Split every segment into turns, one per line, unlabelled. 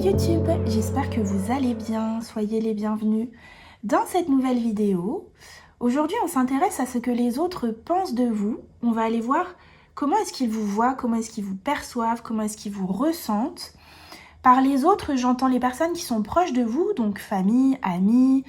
YouTube, j'espère que vous allez bien, soyez les bienvenus dans cette nouvelle vidéo. Aujourd'hui, on s'intéresse à ce que les autres pensent de vous. On va aller voir comment est-ce qu'ils vous voient, comment est-ce qu'ils vous perçoivent, comment est-ce qu'ils vous ressentent. Par les autres, j'entends les personnes qui sont proches de vous, donc famille, amis,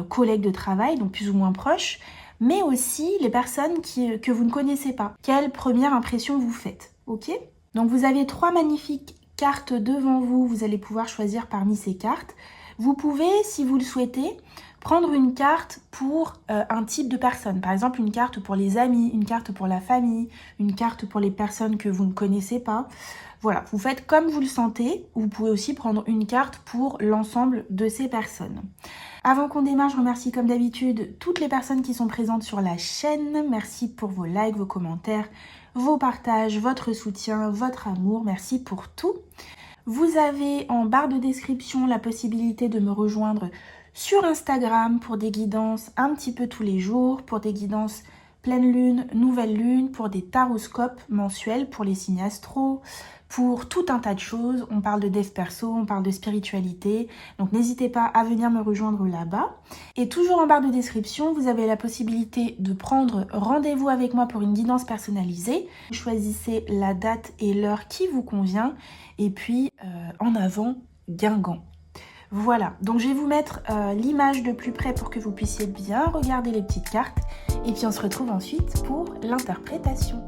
collègues de travail, donc plus ou moins proches, mais aussi les personnes que vous ne connaissez pas. Quelle première impression vous faites, ok? Donc vous avez 3 magnifiques cartes devant vous, vous allez pouvoir choisir parmi ces cartes. Vous pouvez, si vous le souhaitez, prendre une carte pour un type de personne. Par exemple, une carte pour les amis, une carte pour la famille, une carte pour les personnes que vous ne connaissez pas. Voilà, vous faites comme vous le sentez. Vous pouvez aussi prendre une carte pour l'ensemble de ces personnes. Avant qu'on démarre, je remercie comme d'habitude toutes les personnes qui sont présentes sur la chaîne. Merci pour vos likes, vos commentaires, vos partages, votre soutien, votre amour. Merci pour tout. Vous avez en barre de description la possibilité de me rejoindre sur Instagram pour des guidances un petit peu tous les jours, pour des guidances pleine lune, nouvelle lune, pour des taroscopes mensuels, pour les signes astro, pour tout un tas de choses. On parle de dev perso, on parle de spiritualité, donc n'hésitez pas à venir me rejoindre là-bas. Et toujours en barre de description, vous avez la possibilité de prendre rendez-vous avec moi pour une guidance personnalisée. Choisissez la date et l'heure qui vous convient, et puis en avant, Guingamp. Voilà, donc je vais vous mettre l'image de plus près pour que vous puissiez bien regarder les petites cartes. Et puis on se retrouve ensuite pour l'interprétation.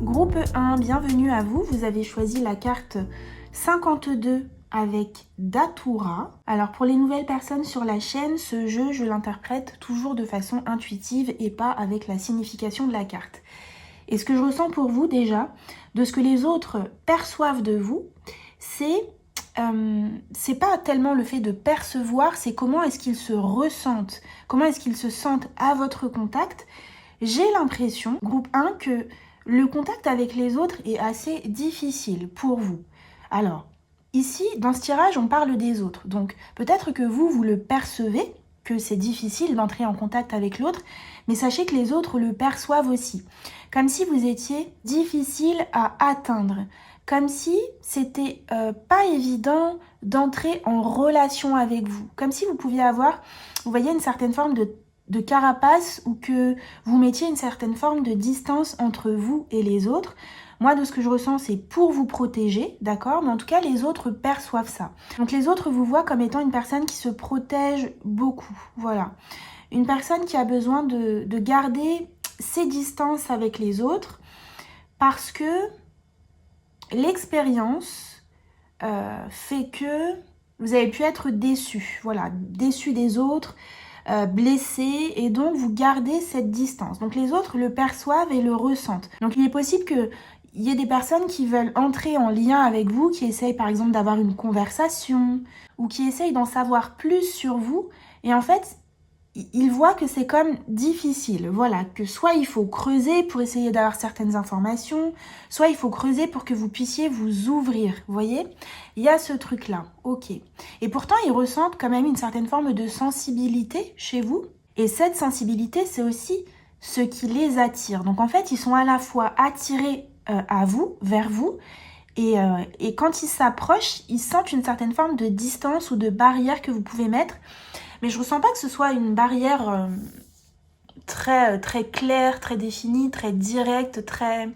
Groupe 1, bienvenue à vous. Vous avez choisi la carte 52 avec Datura. Alors pour les nouvelles personnes sur la chaîne, ce jeu, je l'interprète toujours de façon intuitive et pas avec la signification de la carte. Et ce que je ressens pour vous déjà, de ce que les autres perçoivent de vous, c'est pas tellement le fait de percevoir, c'est comment est-ce qu'ils se ressentent, comment est-ce qu'ils se sentent à votre contact. J'ai l'impression, groupe 1, que le contact avec les autres est assez difficile pour vous. Alors, ici, dans ce tirage, on parle des autres. Donc, peut-être que vous le percevez, que c'est difficile d'entrer en contact avec l'autre, mais sachez que les autres le perçoivent aussi. Comme si vous étiez difficile à atteindre. Comme si c'était pas évident d'entrer en relation avec vous. Comme si vous pouviez avoir, vous voyez, une certaine forme de carapace, ou que vous mettiez une certaine forme de distance entre vous et les autres. Moi, de ce que je ressens, c'est pour vous protéger, d'accord? Mais en tout cas, les autres perçoivent ça. Donc les autres vous voient comme étant une personne qui se protège beaucoup, voilà. Une personne qui a besoin de garder ses distances avec les autres, parce que l'expérience fait que vous avez pu être déçu, voilà, déçu des autres, blessé, et donc vous gardez cette distance. Donc les autres le perçoivent et le ressentent. Donc il est possible qu'il y ait des personnes qui veulent entrer en lien avec vous, qui essayent par exemple d'avoir une conversation, ou qui essayent d'en savoir plus sur vous, et en fait ils voient que c'est comme difficile, voilà, que soit il faut creuser pour essayer d'avoir certaines informations, soit il faut creuser pour que vous puissiez vous ouvrir, vous voyez? Il y a ce truc-là, ok. Et pourtant, ils ressentent quand même une certaine forme de sensibilité chez vous, et cette sensibilité, c'est aussi ce qui les attire. Donc en fait, ils sont à la fois attirés à vous, vers vous, et quand ils s'approchent, ils sentent une certaine forme de distance ou de barrière que vous pouvez mettre. Mais je ressens pas que ce soit une barrière très claire, très définie, très directe, très...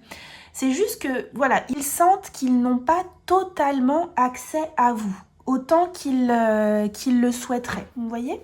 C'est juste que, voilà, ils sentent qu'ils n'ont pas totalement accès à vous, autant qu'ils le souhaiteraient, vous voyez?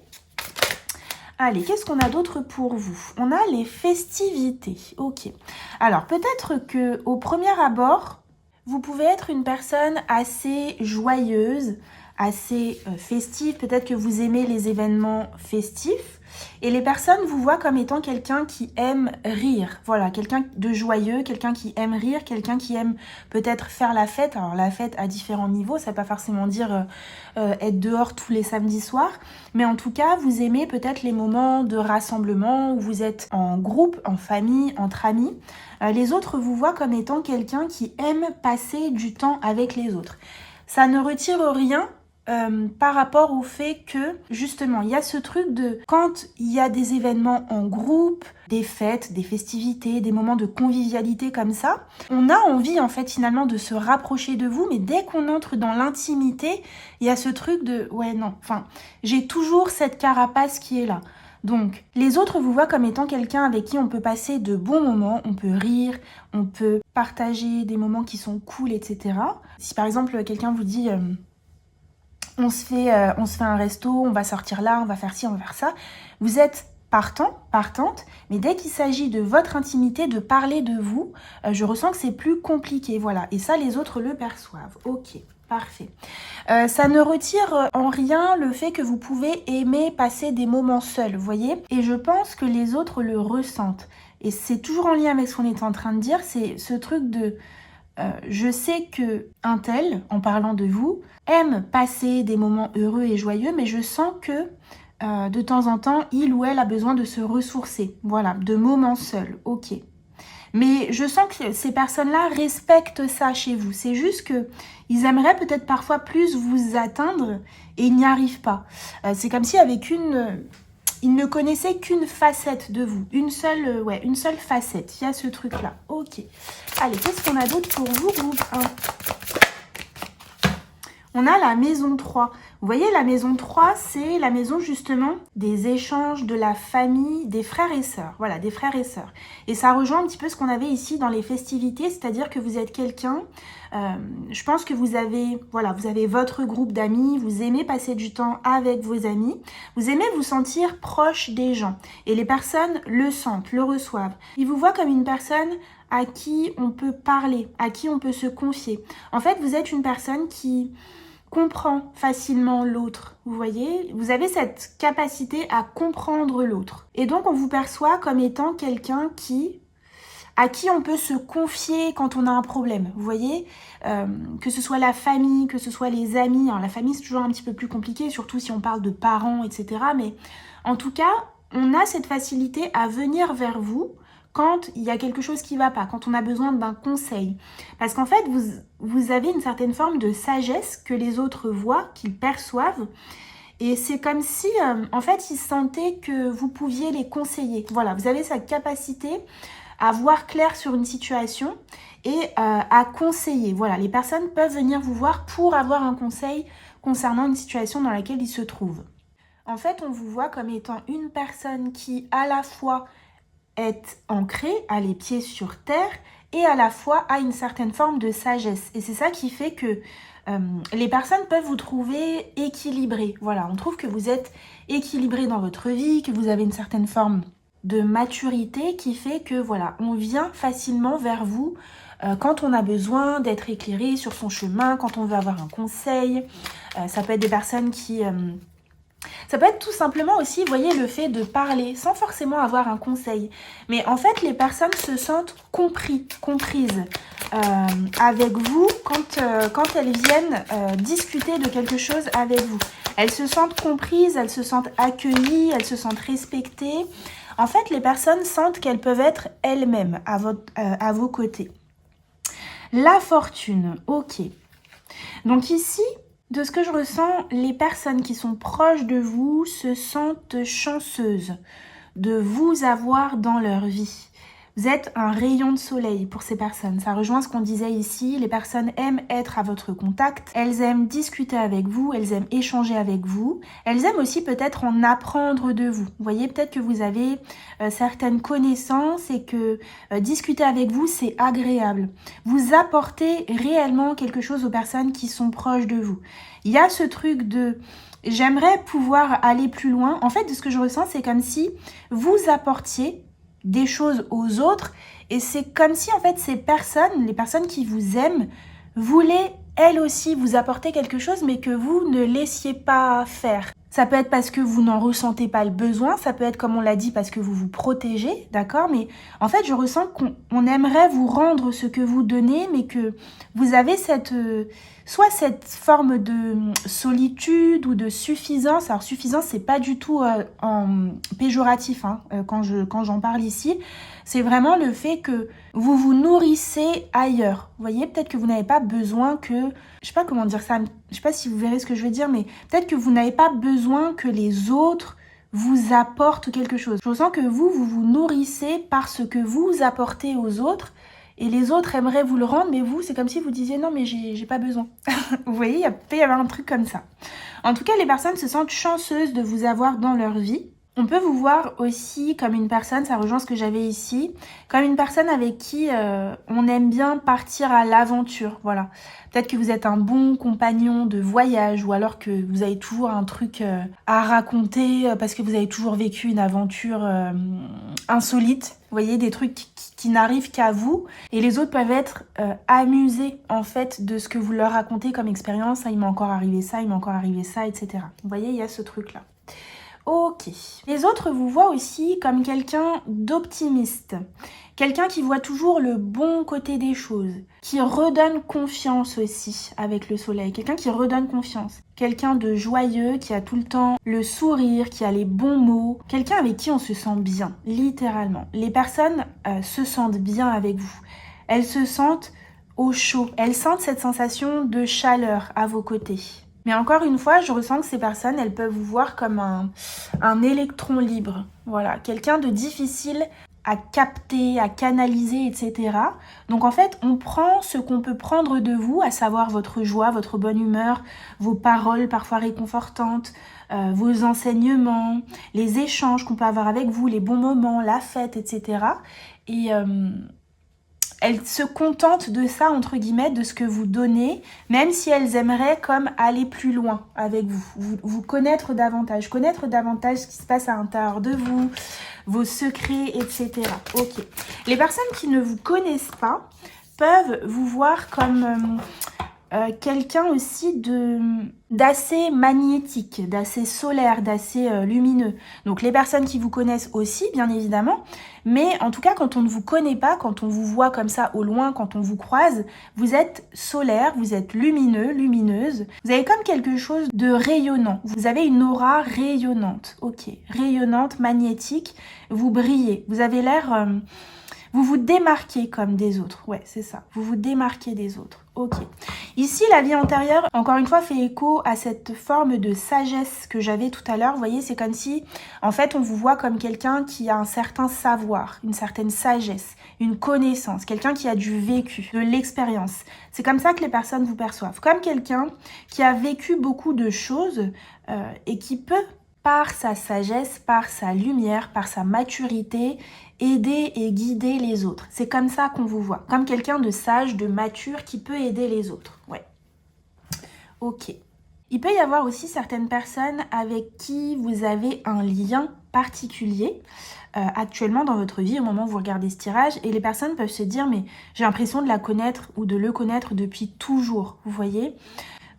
Allez, qu'est-ce qu'on a d'autre pour vous? On a les festivités, ok. Alors, peut-être que au premier abord, vous pouvez être une personne assez joyeuse, assez festif, peut-être que vous aimez les événements festifs. Et les personnes vous voient comme étant quelqu'un qui aime rire. Voilà, quelqu'un de joyeux, quelqu'un qui aime rire, quelqu'un qui aime peut-être faire la fête. Alors la fête à différents niveaux, ça ne veut pas forcément dire être dehors tous les samedis soirs. Mais en tout cas, vous aimez peut-être les moments de rassemblement où vous êtes en groupe, en famille, entre amis. Les autres vous voient comme étant quelqu'un qui aime passer du temps avec les autres. Ça ne retire rien par rapport au fait que, justement, il y a ce truc de quand il y a des événements en groupe, des fêtes, des festivités, des moments de convivialité comme ça, on a envie, en fait, finalement, de se rapprocher de vous, mais dès qu'on entre dans l'intimité, il y a ce truc de, ouais, non, enfin, j'ai toujours cette carapace qui est là. Donc, les autres vous voient comme étant quelqu'un avec qui on peut passer de bons moments, on peut rire, on peut partager des moments qui sont cool, etc. Si par exemple, quelqu'un vous dit... on se fait un resto, on va sortir là, on va faire ci, on va faire ça. Vous êtes partante, mais dès qu'il s'agit de votre intimité, de parler de vous, je ressens que c'est plus compliqué, voilà. Et ça, les autres le perçoivent. Ok, parfait. Ça ne retire en rien le fait que vous pouvez aimer passer des moments seuls, vous voyez. Et je pense que les autres le ressentent. Et c'est toujours en lien avec ce qu'on est en train de dire, c'est ce truc de... je sais que un tel, en parlant de vous, aime passer des moments heureux et joyeux, mais je sens que de temps en temps, il ou elle a besoin de se ressourcer. Voilà, de moments seuls, ok. Mais je sens que ces personnes-là respectent ça chez vous. C'est juste que ils aimeraient peut-être parfois plus vous atteindre et ils n'y arrivent pas. C'est comme si avec ils ne connaissaient qu'une facette de vous. Une seule facette. Il y a ce truc-là. Ok. Allez, qu'est-ce qu'on a d'autre pour vous, groupe 1 ? On a la maison 3. Vous voyez, la maison 3, c'est la maison justement des échanges, de la famille, des frères et sœurs. Voilà, des frères et sœurs. Et ça rejoint un petit peu ce qu'on avait ici dans les festivités, c'est-à-dire que vous êtes quelqu'un, je pense que vous avez votre groupe d'amis, vous aimez passer du temps avec vos amis, vous aimez vous sentir proche des gens. Et les personnes le sentent, le reçoivent. Ils vous voient comme une personne à qui on peut parler, à qui on peut se confier. En fait, vous êtes une personne qui comprend facilement l'autre, vous voyez. Vous avez cette capacité à comprendre l'autre. Et donc, on vous perçoit comme étant quelqu'un à qui on peut se confier quand on a un problème, vous voyez. Que ce soit la famille, que ce soit les amis. Alors, la famille, c'est toujours un petit peu plus compliqué, surtout si on parle de parents, etc. Mais en tout cas, on a cette facilité à venir vers vous quand il y a quelque chose qui ne va pas, quand on a besoin d'un conseil. Parce qu'en fait, vous avez une certaine forme de sagesse que les autres voient, qu'ils perçoivent. Et c'est comme si, en fait, ils sentaient que vous pouviez les conseiller. Voilà, vous avez cette capacité à voir clair sur une situation et à conseiller. Voilà, les personnes peuvent venir vous voir pour avoir un conseil concernant une situation dans laquelle ils se trouvent. En fait, on vous voit comme étant une personne qui, à la fois, est ancrée, a les pieds sur terre et à la fois a une certaine forme de sagesse. Et c'est ça qui fait que les personnes peuvent vous trouver équilibré. Voilà, on trouve que vous êtes équilibré dans votre vie, que vous avez une certaine forme de maturité qui fait que voilà, on vient facilement vers vous quand on a besoin d'être éclairé sur son chemin, quand on veut avoir un conseil. Ça peut être des personnes qui... ça peut être tout simplement aussi, vous voyez, le fait de parler sans forcément avoir un conseil. Mais en fait, les personnes se sentent comprises avec vous quand elles viennent discuter de quelque chose avec vous. Elles se sentent comprises, elles se sentent accueillies, elles se sentent respectées. En fait, les personnes sentent qu'elles peuvent être elles-mêmes à vos côtés. La fortune, ok. Donc ici... de ce que je ressens, les personnes qui sont proches de vous se sentent chanceuses de vous avoir dans leur vie. Vous êtes un rayon de soleil pour ces personnes. Ça rejoint ce qu'on disait ici. Les personnes aiment être à votre contact. Elles aiment discuter avec vous. Elles aiment échanger avec vous. Elles aiment aussi peut-être en apprendre de vous. Vous voyez, peut-être que vous avez certaines connaissances et que discuter avec vous, c'est agréable. Vous apportez réellement quelque chose aux personnes qui sont proches de vous. Il y a ce truc de... j'aimerais pouvoir aller plus loin. En fait, de ce que je ressens, c'est comme si vous apportiez des choses aux autres et c'est comme si en fait ces personnes, les personnes qui vous aiment, voulaient elle aussi vous apporter quelque chose, mais que vous ne laissiez pas faire. Ça peut être parce que vous n'en ressentez pas le besoin, ça peut être, comme on l'a dit, parce que vous vous protégez, d'accord? Mais en fait, je ressens qu'on aimerait vous rendre ce que vous donnez, mais que vous avez soit cette forme de solitude ou de suffisance. Alors, suffisance, c'est pas du tout en péjoratif hein, quand j'en parle ici. C'est vraiment le fait que vous vous nourrissez ailleurs. Vous voyez, peut-être que vous n'avez pas besoin que... Je sais pas comment dire ça, je sais pas si vous verrez ce que je veux dire, mais peut-être que vous n'avez pas besoin que les autres vous apportent quelque chose. Je ressens que vous vous nourrissez par ce que vous apportez aux autres, et les autres aimeraient vous le rendre, mais vous, c'est comme si vous disiez non, mais j'ai pas besoin. Vous voyez, il peut y avoir un truc comme ça. En tout cas, les personnes se sentent chanceuses de vous avoir dans leur vie. On peut vous voir aussi comme une personne, ça rejoint ce que j'avais ici, comme une personne avec qui on aime bien partir à l'aventure, voilà. Peut-être que vous êtes un bon compagnon de voyage ou alors que vous avez toujours un truc à raconter parce que vous avez toujours vécu une aventure insolite. Vous voyez, des trucs qui n'arrivent qu'à vous et les autres peuvent être amusés en fait de ce que vous leur racontez comme expérience. Ah, il m'a encore arrivé ça, il m'a encore arrivé ça, etc. Vous voyez, il y a ce truc-là. Ok. Les autres vous voient aussi comme quelqu'un d'optimiste. Quelqu'un qui voit toujours le bon côté des choses. Qui redonne confiance aussi avec le soleil. Quelqu'un qui redonne confiance. Quelqu'un de joyeux, qui a tout le temps le sourire, qui a les bons mots. Quelqu'un avec qui on se sent bien, littéralement. Les personnes se sentent bien avec vous. Elles se sentent au chaud. Elles sentent cette sensation de chaleur à vos côtés. Mais encore une fois, je ressens que ces personnes, elles peuvent vous voir comme un électron libre. Voilà, quelqu'un de difficile à capter, à canaliser, etc. Donc en fait, on prend ce qu'on peut prendre de vous, à savoir votre joie, votre bonne humeur, vos paroles parfois réconfortantes, vos enseignements, les échanges qu'on peut avoir avec vous, les bons moments, la fête, etc. Et... elles se contentent de ça, entre guillemets, de ce que vous donnez, même si elles aimeraient comme aller plus loin avec vous connaître davantage ce qui se passe à l'intérieur de vous, vos secrets, etc. Ok. Les personnes qui ne vous connaissent pas peuvent vous voir comme quelqu'un aussi d'assez magnétique, d'assez solaire, d'assez lumineux. Donc les personnes qui vous connaissent aussi, bien évidemment, mais en tout cas, quand on ne vous connaît pas, quand on vous voit comme ça au loin, quand on vous croise, vous êtes solaire, vous êtes lumineux, lumineuse. Vous avez comme quelque chose de rayonnant. Vous avez une aura rayonnante. Ok, rayonnante, magnétique. Vous brillez. Vous avez l'air... vous vous démarquez comme des autres. Ouais, c'est ça. Vous vous démarquez des autres. Ok. Ici, la vie antérieure, encore une fois, fait écho à cette forme de sagesse que j'avais tout à l'heure. Vous voyez, c'est comme si, en fait, on vous voit comme quelqu'un qui a un certain savoir, une certaine sagesse, une connaissance, quelqu'un qui a du vécu, de l'expérience. C'est comme ça que les personnes vous perçoivent. Comme quelqu'un qui a vécu beaucoup de choses et qui peut, par sa sagesse, par sa lumière, par sa maturité, aider et guider les autres. C'est comme ça qu'on vous voit. Comme quelqu'un de sage, de mature, qui peut aider les autres. Ouais. Ok. Il peut y avoir aussi certaines personnes avec qui vous avez un lien particulier actuellement dans votre vie au moment où vous regardez ce tirage. Et les personnes peuvent se dire, mais j'ai l'impression de la connaître ou de le connaître depuis toujours. Vous voyez ?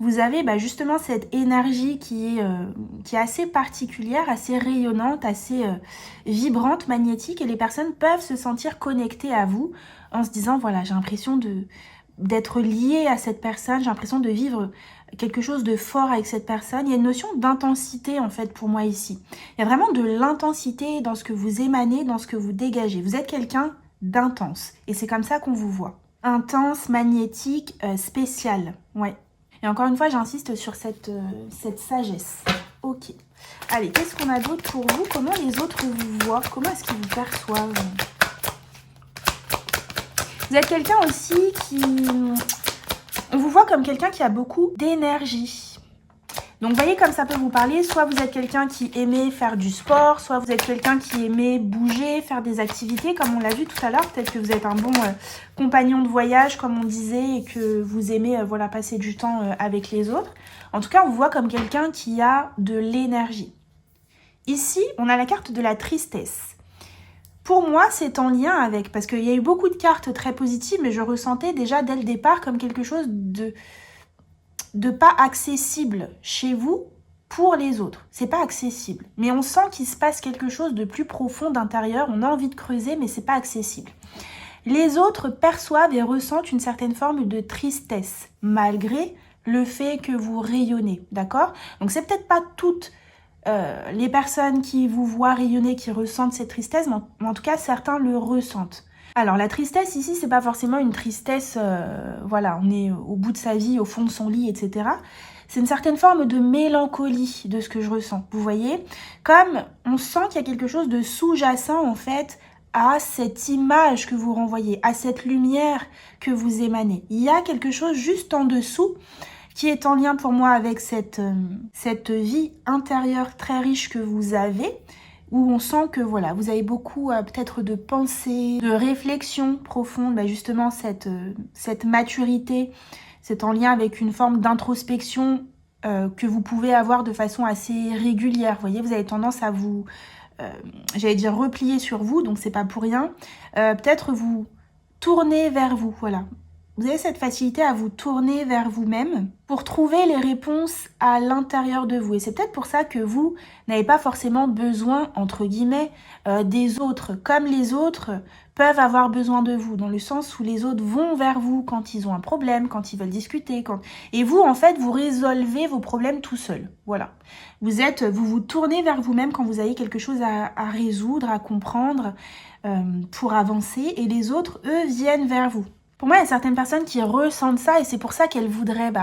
Vous avez justement cette énergie qui est assez particulière, assez rayonnante, assez vibrante, magnétique. Et les personnes peuvent se sentir connectées à vous en se disant, voilà, j'ai l'impression d'être liée à cette personne. J'ai l'impression de vivre quelque chose de fort avec cette personne. Il y a une notion d'intensité en fait pour moi ici. Il y a vraiment de l'intensité dans ce que vous émanez, dans ce que vous dégagez. Vous êtes quelqu'un d'intense. Et c'est comme ça qu'on vous voit. Intense, magnétique, spécial. Ouais. Et encore une fois, j'insiste sur cette sagesse. Ok. Allez, qu'est-ce qu'on a d'autre pour vous? Comment les autres vous voient? Comment est-ce qu'ils vous perçoivent? Vous êtes quelqu'un aussi qui... On vous voit comme quelqu'un qui a beaucoup d'énergie. Donc, vous voyez comme ça peut vous parler. Soit vous êtes quelqu'un qui aimait faire du sport, soit vous êtes quelqu'un qui aimait bouger, faire des activités, comme on l'a vu tout à l'heure. Peut-être que vous êtes un bon compagnon de voyage, comme on disait, et que vous aimez voilà, passer du temps avec les autres. En tout cas, on vous voit comme quelqu'un qui a de l'énergie. Ici, on a la carte de la tristesse. Pour moi, c'est en lien avec, parce qu'il y a eu beaucoup de cartes très positives, mais je ressentais déjà dès le départ comme quelque chose de pas accessible chez vous pour les autres. C'est pas accessible. Mais on sent qu'il se passe quelque chose de plus profond d'intérieur. On a envie de creuser, mais c'est pas accessible. Les autres perçoivent et ressentent une certaine forme de tristesse, malgré le fait que vous rayonnez, d'accord? Donc c'est peut-être pas toutes les personnes qui vous voient rayonner, qui ressentent cette tristesse, mais en tout cas certains le ressentent. Alors la tristesse ici, c'est pas forcément une tristesse, voilà, on est au bout de sa vie, au fond de son lit, etc. C'est une certaine forme de mélancolie de ce que je ressens, vous voyez? Comme on sent qu'il y a quelque chose de sous-jacent en fait à cette image que vous renvoyez, à cette lumière que vous émanez. Il y a quelque chose juste en dessous qui est en lien pour moi avec cette vie intérieure très riche que vous avez, où on sent que voilà, vous avez beaucoup peut-être de pensées, de réflexions profondes, justement cette maturité, c'est en lien avec une forme d'introspection que vous pouvez avoir de façon assez régulière. Vous voyez, vous avez tendance à vous, j'allais dire replier sur vous, donc c'est pas pour rien. Peut-être vous tourner vers vous, voilà. Vous avez cette facilité à vous tourner vers vous-même pour trouver les réponses à l'intérieur de vous. Et c'est peut-être pour ça que vous n'avez pas forcément besoin, entre guillemets, des autres. Comme les autres peuvent avoir besoin de vous, dans le sens où les autres vont vers vous quand ils ont un problème, quand ils veulent discuter. Et vous, en fait, vous résolvez vos problèmes tout seul. Voilà. Vous vous tournez vers vous-même quand vous avez quelque chose à résoudre, à comprendre, pour avancer. Et les autres, eux, viennent vers vous. Pour moi, il y a certaines personnes qui ressentent ça et c'est pour ça qu'elles voudraient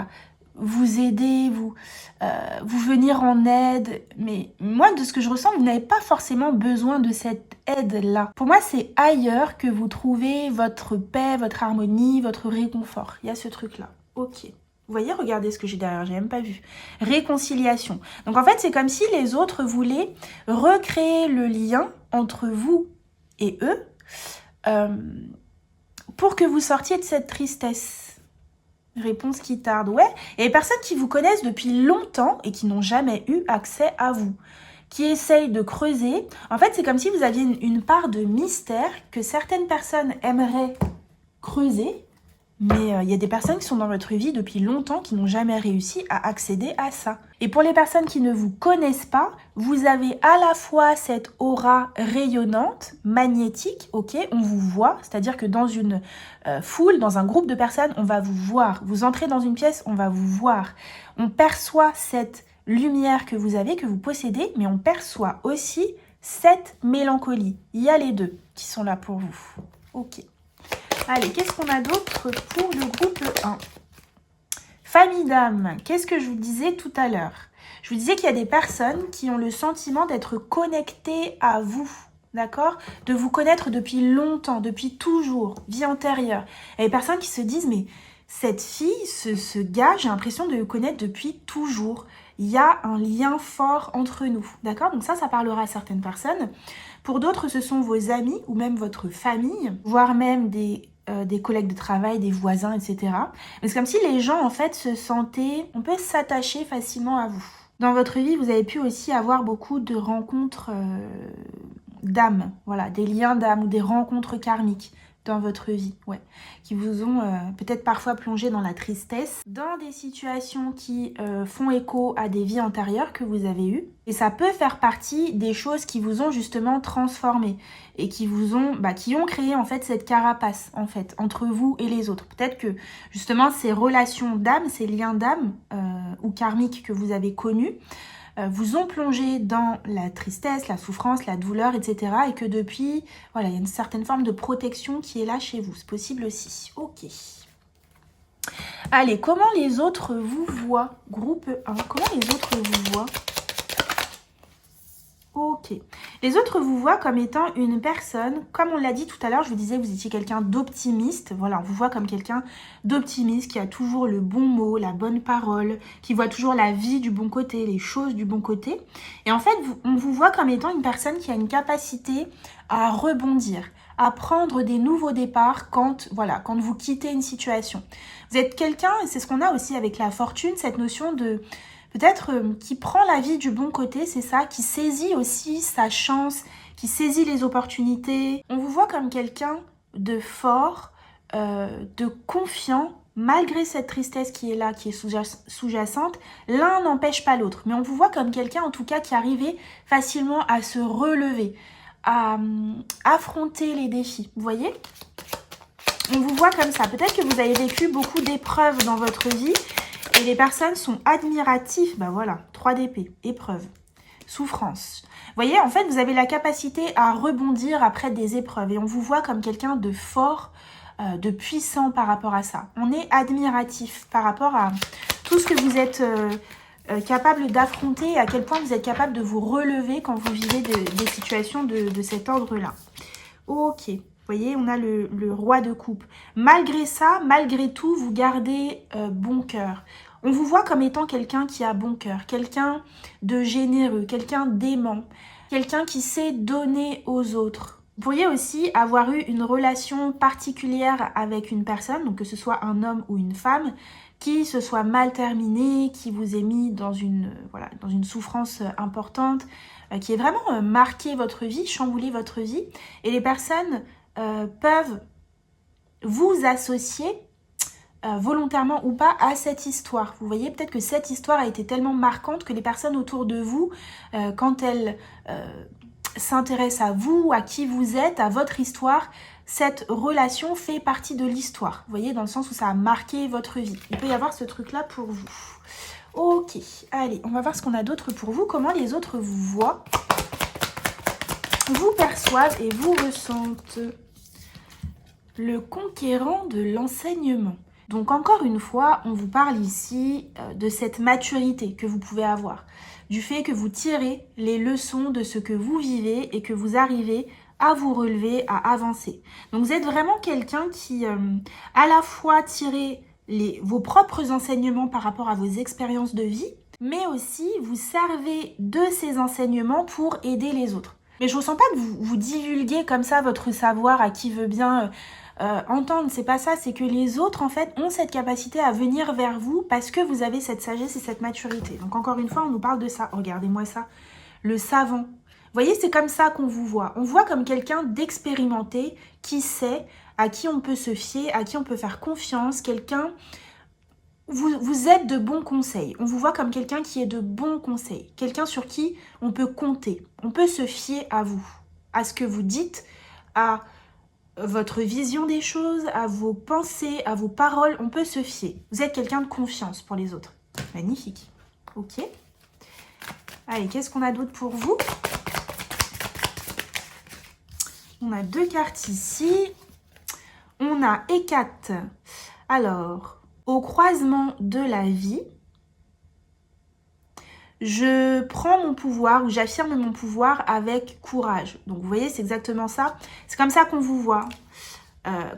vous aider, vous venir en aide. Mais moi, de ce que je ressens, vous n'avez pas forcément besoin de cette aide-là. Pour moi, c'est ailleurs que vous trouvez votre paix, votre harmonie, votre réconfort. Il y a ce truc-là. Ok. Vous voyez, regardez ce que j'ai derrière, j'ai même pas vu. Réconciliation. Donc en fait, c'est comme si les autres voulaient recréer le lien entre vous et eux. Pour que vous sortiez de cette tristesse. Réponse qui tarde, ouais. Et les personnes qui vous connaissent depuis longtemps et qui n'ont jamais eu accès à vous, qui essayent de creuser. En fait, c'est comme si vous aviez une part de mystère que certaines personnes aimeraient creuser, mais il y a des personnes qui sont dans votre vie depuis longtemps qui n'ont jamais réussi à accéder à ça. Et pour les personnes qui ne vous connaissent pas, vous avez à la fois cette aura rayonnante, magnétique, ok, on vous voit, c'est-à-dire que dans une foule, dans un groupe de personnes, on va vous voir. Vous entrez dans une pièce, on va vous voir. On perçoit cette lumière que vous avez, que vous possédez, mais on perçoit aussi cette mélancolie. Il y a les deux qui sont là pour vous. Ok. Allez, qu'est-ce qu'on a d'autre pour le groupe 1 ? Famille d'âme, qu'est-ce que je vous disais tout à l'heure ? Je vous disais qu'il y a des personnes qui ont le sentiment d'être connectées à vous, d'accord ? De vous connaître depuis longtemps, depuis toujours, vie antérieure. Il y a des personnes qui se disent, mais cette fille, ce gars, j'ai l'impression de le connaître depuis toujours. Il y a un lien fort entre nous, d'accord ? Donc ça parlera à certaines personnes. Pour d'autres, ce sont vos amis ou même votre famille, voire même des collègues de travail, des voisins, etc. Mais c'est comme si les gens, en fait, se sentaient... On peut s'attacher facilement à vous. Dans votre vie, vous avez pu aussi avoir beaucoup de rencontres d'âme, voilà, des liens d'âme ou des rencontres karmiques dans votre vie, ouais, qui vous ont peut-être parfois plongé dans la tristesse, dans des situations qui font écho à des vies antérieures que vous avez eues. Et ça peut faire partie des choses qui vous ont justement transformé et qui vous ont, qui ont créé en fait cette carapace en fait entre vous et les autres. Peut-être que justement ces relations d'âme, ces liens d'âme ou karmiques que vous avez connus, vous ont plongé dans la tristesse, la souffrance, la douleur, etc. Et que depuis, voilà, il y a une certaine forme de protection qui est là chez vous. C'est possible aussi. Ok. Allez, comment les autres vous voient ? Groupe 1, comment les autres vous voient ? Ok. Les autres vous voient comme étant une personne, comme on l'a dit tout à l'heure, je vous disais que vous étiez quelqu'un d'optimiste. Voilà, on vous voit comme quelqu'un d'optimiste, qui a toujours le bon mot, la bonne parole, qui voit toujours la vie du bon côté, les choses du bon côté. Et en fait, on vous voit comme étant une personne qui a une capacité à rebondir, à prendre des nouveaux départs quand vous quittez une situation. Vous êtes quelqu'un, et c'est ce qu'on a aussi avec la fortune, cette notion de... Peut-être qui prend la vie du bon côté, c'est ça, qui saisit aussi sa chance, qui saisit les opportunités. On vous voit comme quelqu'un de fort, de confiant malgré cette tristesse qui est là, qui est sous-jacente, l'un n'empêche pas l'autre. Mais on vous voit comme quelqu'un, en tout cas, qui arrivait facilement à se relever, à affronter les défis. Vous voyez? On vous voit comme ça. Peut-être que vous avez vécu beaucoup d'épreuves dans votre vie et les personnes sont admiratives. Ben voilà, 3 d'épée, épreuve, souffrance. Vous voyez, en fait, vous avez la capacité à rebondir après des épreuves et on vous voit comme quelqu'un de fort, de puissant par rapport à ça. On est admiratif par rapport à tout ce que vous êtes capable d'affronter et à quel point vous êtes capable de vous relever quand vous vivez des situations de cet ordre-là. Ok, vous voyez, on a le roi de coupe. Malgré ça, malgré tout, vous gardez bon cœur. On vous voit comme étant quelqu'un qui a bon cœur, quelqu'un de généreux, quelqu'un d'aimant, quelqu'un qui sait donner aux autres. Vous pourriez aussi avoir eu une relation particulière avec une personne, donc que ce soit un homme ou une femme, qui se soit mal terminée, qui vous ait mis dans une souffrance importante, qui ait vraiment marqué votre vie, chamboulé votre vie. Et les personnes peuvent vous associer volontairement ou pas à cette histoire. Vous voyez, peut-être que cette histoire a été tellement marquante que les personnes autour de vous, quand elles s'intéressent à vous, à qui vous êtes, à votre histoire, cette relation fait partie de l'histoire. Vous voyez, dans le sens où ça a marqué votre vie. Il peut y avoir ce truc-là pour vous. Ok, allez, on va voir ce qu'on a d'autre pour vous. Comment les autres vous voient, vous perçoivent et vous ressentent. Le conquérant de l'enseignement. Donc encore une fois, on vous parle ici de cette maturité que vous pouvez avoir, du fait que vous tirez les leçons de ce que vous vivez et que vous arrivez à vous relever, à avancer. Donc vous êtes vraiment quelqu'un qui à la fois tirez vos propres enseignements par rapport à vos expériences de vie, mais aussi vous servez de ces enseignements pour aider les autres. Mais je ne ressens pas que vous divulguez comme ça votre savoir à qui veut bien entendre, c'est pas ça, c'est que les autres en fait ont cette capacité à venir vers vous parce que vous avez cette sagesse et cette maturité. Donc encore une fois, on nous parle de ça. Regardez-moi ça, le savant. Vous voyez, c'est comme ça qu'on vous voit. On voit comme quelqu'un d'expérimenté, qui sait, à qui on peut se fier, à qui on peut faire confiance, quelqu'un... Vous êtes de bons conseils. On vous voit comme quelqu'un qui est de bons conseils, quelqu'un sur qui on peut compter. On peut se fier à vous, à ce que vous dites, à votre vision des choses, à vos pensées, à vos paroles, on peut se fier. Vous êtes quelqu'un de confiance pour les autres. Magnifique. Ok. Allez, qu'est-ce qu'on a d'autre pour vous? On a 2 cartes ici. On a Hécate. Alors, au croisement de la vie, je prends mon pouvoir ou j'affirme mon pouvoir avec courage. Donc vous voyez, c'est exactement ça. C'est comme ça qu'on vous voit.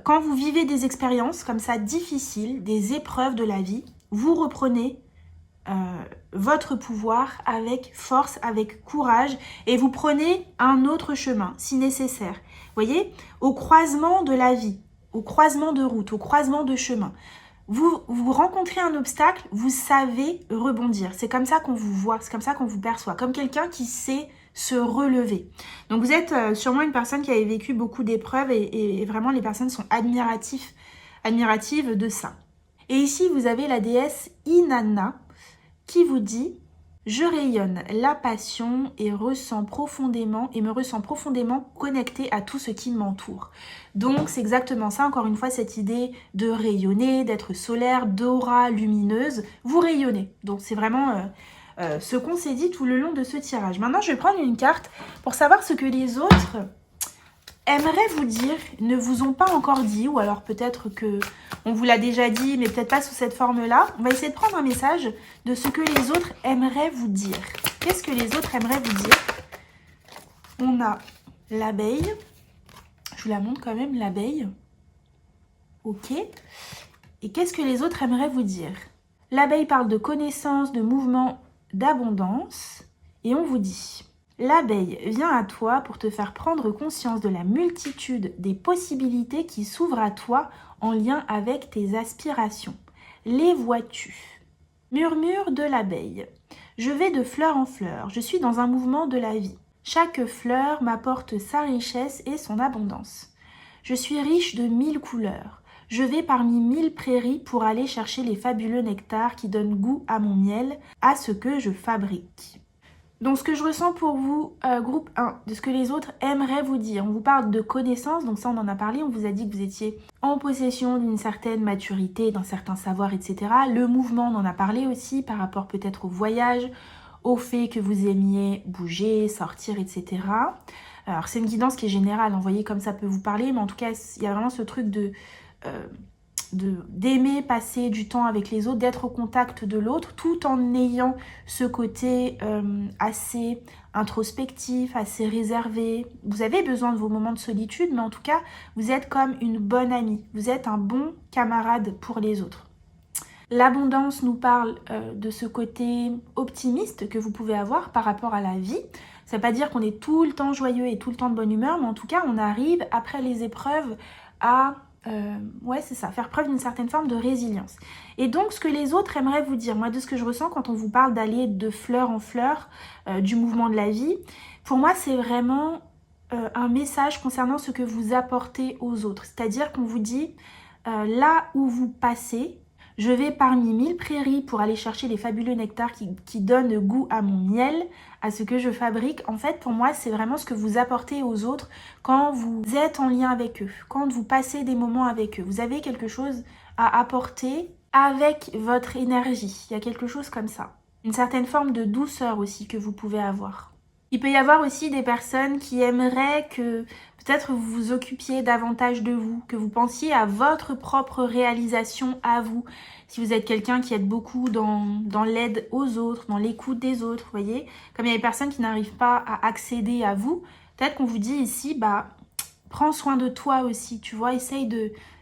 Quand vous vivez des expériences comme ça difficiles, des épreuves de la vie, vous reprenez votre pouvoir avec force, avec courage et vous prenez un autre chemin si nécessaire. Vous voyez, au croisement de la vie, au croisement de route, au croisement de chemin. Vous rencontrez un obstacle, vous savez rebondir. C'est comme ça qu'on vous voit, c'est comme ça qu'on vous perçoit, comme quelqu'un qui sait se relever. Donc vous êtes sûrement une personne qui a vécu beaucoup d'épreuves et vraiment les personnes sont admiratives de ça. Et ici, vous avez la déesse Inanna qui vous dit « Je rayonne la passion et me ressens profondément connectée à tout ce qui m'entoure. » Donc c'est exactement ça, encore une fois, cette idée de rayonner, d'être solaire, d'aura lumineuse. Vous rayonnez. Donc c'est vraiment ce qu'on s'est dit tout le long de ce tirage. Maintenant, je vais prendre une carte pour savoir ce que les autres aimeraient vous dire, ne vous ont pas encore dit, ou alors peut-être que on vous l'a déjà dit, mais peut-être pas sous cette forme-là. On va essayer de prendre un message de ce que les autres aimeraient vous dire. Qu'est-ce que les autres aimeraient vous dire? On a l'abeille. Je vous la montre quand même, l'abeille. Ok. Et qu'est-ce que les autres aimeraient vous dire? L'abeille parle de connaissance, de mouvement, d'abondance. Et on vous dit... L'abeille vient à toi pour te faire prendre conscience de la multitude des possibilités qui s'ouvrent à toi en lien avec tes aspirations. Les vois-tu? Murmure de l'abeille. Je vais de fleur en fleur, je suis dans un mouvement de la vie. Chaque fleur m'apporte sa richesse et son abondance. Je suis riche de 1000 couleurs. Je vais parmi 1000 prairies pour aller chercher les fabuleux nectars qui donnent goût à mon miel, à ce que je fabrique. Donc ce que je ressens pour vous, groupe 1, de ce que les autres aimeraient vous dire. On vous parle de connaissances, donc ça on en a parlé, on vous a dit que vous étiez en possession d'une certaine maturité, d'un certain savoir, etc. Le mouvement, on en a parlé aussi par rapport peut-être au voyage, au fait que vous aimiez bouger, sortir, etc. Alors c'est une guidance qui est générale, vous voyez comme ça peut vous parler, mais en tout cas il y a vraiment ce truc d'aimer passer du temps avec les autres, d'être au contact de l'autre, tout en ayant ce côté assez introspectif, assez réservé. Vous avez besoin de vos moments de solitude, mais en tout cas, vous êtes comme une bonne amie. Vous êtes un bon camarade pour les autres. L'abondance nous parle de ce côté optimiste que vous pouvez avoir par rapport à la vie. Ça ne veut pas dire qu'on est tout le temps joyeux et tout le temps de bonne humeur, mais en tout cas, on arrive, après les épreuves, à... ouais, c'est ça, faire preuve d'une certaine forme de résilience. Et donc, ce que les autres aimeraient vous dire, moi, de ce que je ressens quand on vous parle d'aller de fleur en fleur, du mouvement de la vie, pour moi, c'est vraiment un message concernant ce que vous apportez aux autres. C'est-à-dire qu'on vous dit, là où vous passez, je vais parmi 1000 prairies pour aller chercher les fabuleux nectars qui donnent goût à mon miel, à ce que je fabrique. En fait, pour moi, c'est vraiment ce que vous apportez aux autres quand vous êtes en lien avec eux, quand vous passez des moments avec eux. Vous avez quelque chose à apporter avec votre énergie. Il y a quelque chose comme ça. Une certaine forme de douceur aussi que vous pouvez avoir. Il peut y avoir aussi des personnes qui aimeraient que peut-être vous vous occupiez davantage de vous, que vous pensiez à votre propre réalisation à vous. Si vous êtes quelqu'un qui aide beaucoup dans l'aide aux autres, dans l'écoute des autres, vous voyez. Comme il y a des personnes qui n'arrivent pas à accéder à vous, peut-être qu'on vous dit ici, bah, prends soin de toi aussi, tu vois. Essaye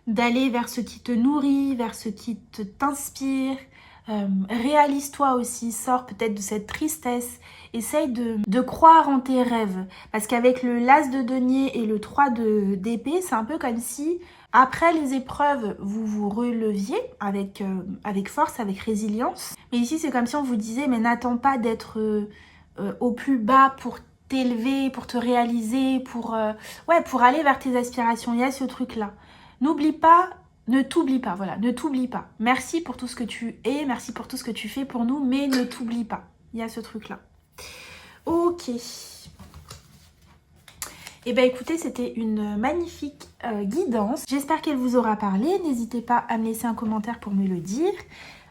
d'aller vers ce qui te nourrit, vers ce qui t'inspire. Réalise-toi aussi, sors peut-être de cette tristesse, essaye de croire en tes rêves, parce qu'avec le l'as de denier et le 3 d'épée, c'est un peu comme si après les épreuves, vous vous releviez avec force, avec résilience, mais ici c'est comme si on vous disait, mais n'attends pas d'être au plus bas pour t'élever, pour te réaliser, pour aller vers tes aspirations. Il y a ce truc-là. N'oublie pas. Ne t'oublie pas, voilà, ne t'oublie pas. Merci pour tout ce que tu es, merci pour tout ce que tu fais pour nous, mais ne t'oublie pas. Il y a ce truc-là. Ok. Eh bien écoutez, c'était une magnifique guidance. J'espère qu'elle vous aura parlé. N'hésitez pas à me laisser un commentaire pour me le dire,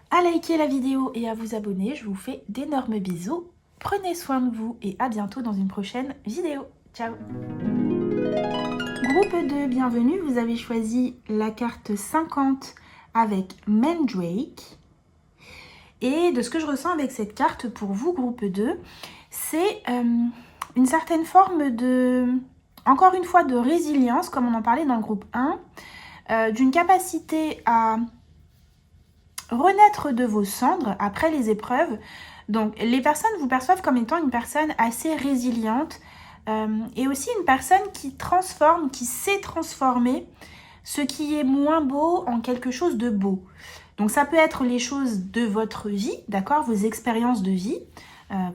à liker la vidéo et à vous abonner. Je vous fais d'énormes bisous. Prenez soin de vous et à bientôt dans une prochaine vidéo. Ciao. Groupe 2, bienvenue, vous avez choisi la carte 50 avec Mandrake. Et de ce que je ressens avec cette carte pour vous, groupe 2, c'est une certaine forme de, encore une fois, de résilience, comme on en parlait dans le groupe 1, d'une capacité à renaître de vos cendres après les épreuves. Donc les personnes vous perçoivent comme étant une personne assez résiliente, et aussi une personne qui transforme, qui sait transformer ce qui est moins beau en quelque chose de beau. Donc ça peut être les choses de votre vie, d'accord, vos expériences de vie.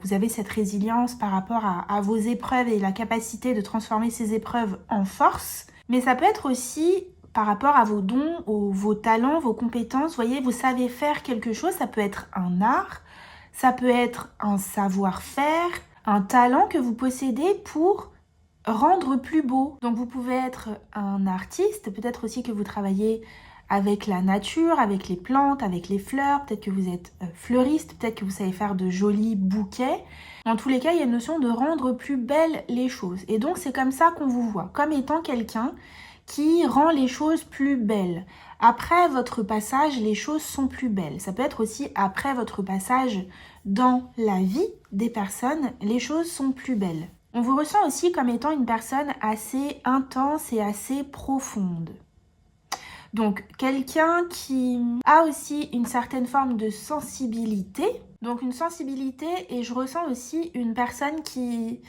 Vous avez cette résilience par rapport à vos épreuves et la capacité de transformer ces épreuves en force. Mais ça peut être aussi par rapport à vos dons, vos talents, vos compétences. Vous voyez, vous savez faire quelque chose, ça peut être un art, ça peut être un savoir-faire, un talent que vous possédez pour rendre plus beau. Donc vous pouvez être un artiste, peut-être aussi que vous travaillez avec la nature, avec les plantes, avec les fleurs, peut-être que vous êtes fleuriste, peut-être que vous savez faire de jolis bouquets. Dans tous les cas, il y a une notion de rendre plus belles les choses. Et donc c'est comme ça qu'on vous voit, comme étant quelqu'un qui rend les choses plus belles. Après votre passage, les choses sont plus belles. Ça peut être aussi après votre passage dans la vie des personnes, les choses sont plus belles. On vous ressent aussi comme étant une personne assez intense et assez profonde. Donc, quelqu'un qui a aussi une certaine forme de sensibilité. Donc, une sensibilité, et je ressens aussi une personne qui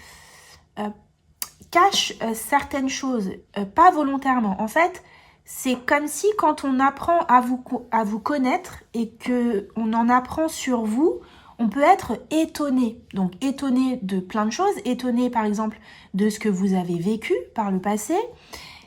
cache certaines choses, pas volontairement. En fait, c'est comme si quand on apprend à vous connaître et qu'on en apprend sur vous, on peut être étonné. Donc, étonné de plein de choses. Étonné, par exemple, de ce que vous avez vécu par le passé.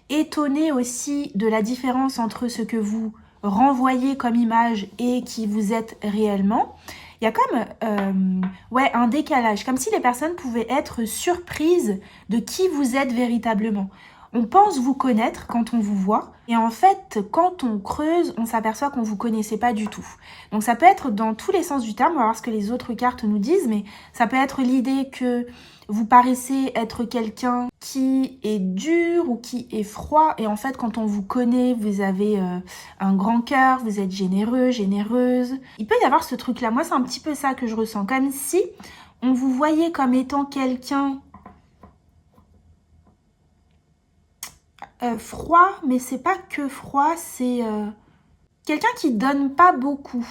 étonné aussi de la différence entre ce que vous renvoyez comme image et qui vous êtes réellement. Il y a comme ouais, un décalage, comme si les personnes pouvaient être surprises de qui vous êtes véritablement. On pense vous connaître quand on vous voit, et en fait, quand on creuse, on s'aperçoit qu'on ne vous connaissait pas du tout. Donc ça peut être dans tous les sens du terme, on va voir ce que les autres cartes nous disent, mais ça peut être l'idée que vous paraissez être quelqu'un qui est dur ou qui est froid, et en fait, quand on vous connaît, vous avez un grand cœur, vous êtes généreux, généreuse. Il peut y avoir ce truc-là, moi c'est un petit peu ça que je ressens, comme si on vous voyait comme étant quelqu'un froid, mais c'est pas que froid, c'est quelqu'un qui donne pas beaucoup.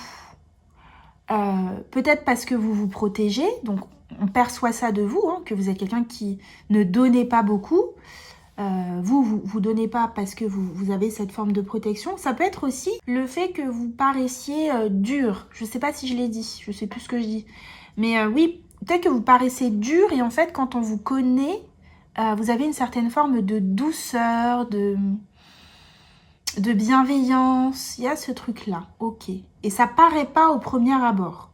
Peut-être parce que vous vous protégez, donc on perçoit ça de vous, hein, que vous êtes quelqu'un qui ne donnez pas beaucoup. Vous donnez pas parce que vous avez cette forme de protection. Ça peut être aussi le fait que vous paraissiez dur. Je sais pas si je l'ai dit, je sais plus ce que je dis. Mais oui, peut-être que vous paraissez dur et en fait, quand on vous connaît, vous avez une certaine forme de douceur, de bienveillance. Il y a ce truc-là, ok. Et ça paraît pas au premier abord.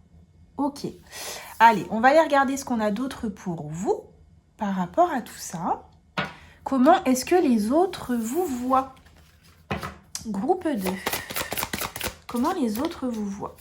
Ok. Allez, on va aller regarder ce qu'on a d'autre pour vous par rapport à tout ça. Comment est-ce que les autres vous voient? Groupe 2. Comment les autres vous voient?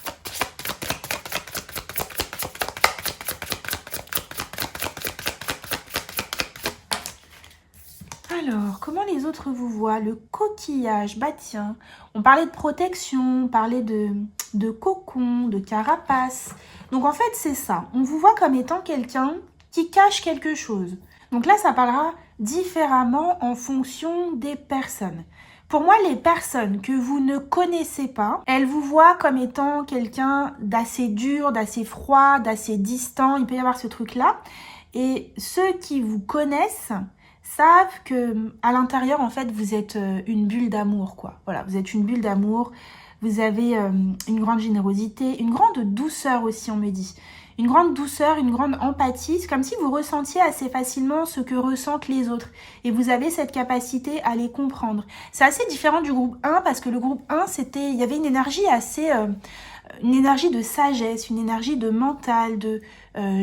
Alors, comment les autres vous voient? Le coquillage, bah tiens, on parlait de protection, on parlait de cocon, de carapace. Donc en fait, c'est ça. On vous voit comme étant quelqu'un qui cache quelque chose. Donc là, ça parlera différemment en fonction des personnes. Pour moi, les personnes que vous ne connaissez pas, elles vous voient comme étant quelqu'un d'assez dur, d'assez froid, d'assez distant. Il peut y avoir ce truc-là. Et ceux qui vous connaissent savent que à l'intérieur, en fait, vous êtes une bulle d'amour, quoi. Voilà, vous êtes une bulle d'amour. Vous avez une grande générosité, une grande douceur aussi, on me dit. Une grande douceur, une grande empathie. C'est comme si vous ressentiez assez facilement ce que ressentent les autres. Et vous avez cette capacité à les comprendre. C'est assez différent du groupe 1 parce que le groupe 1, il y avait une énergie assez... une énergie de sagesse, une énergie de mental, de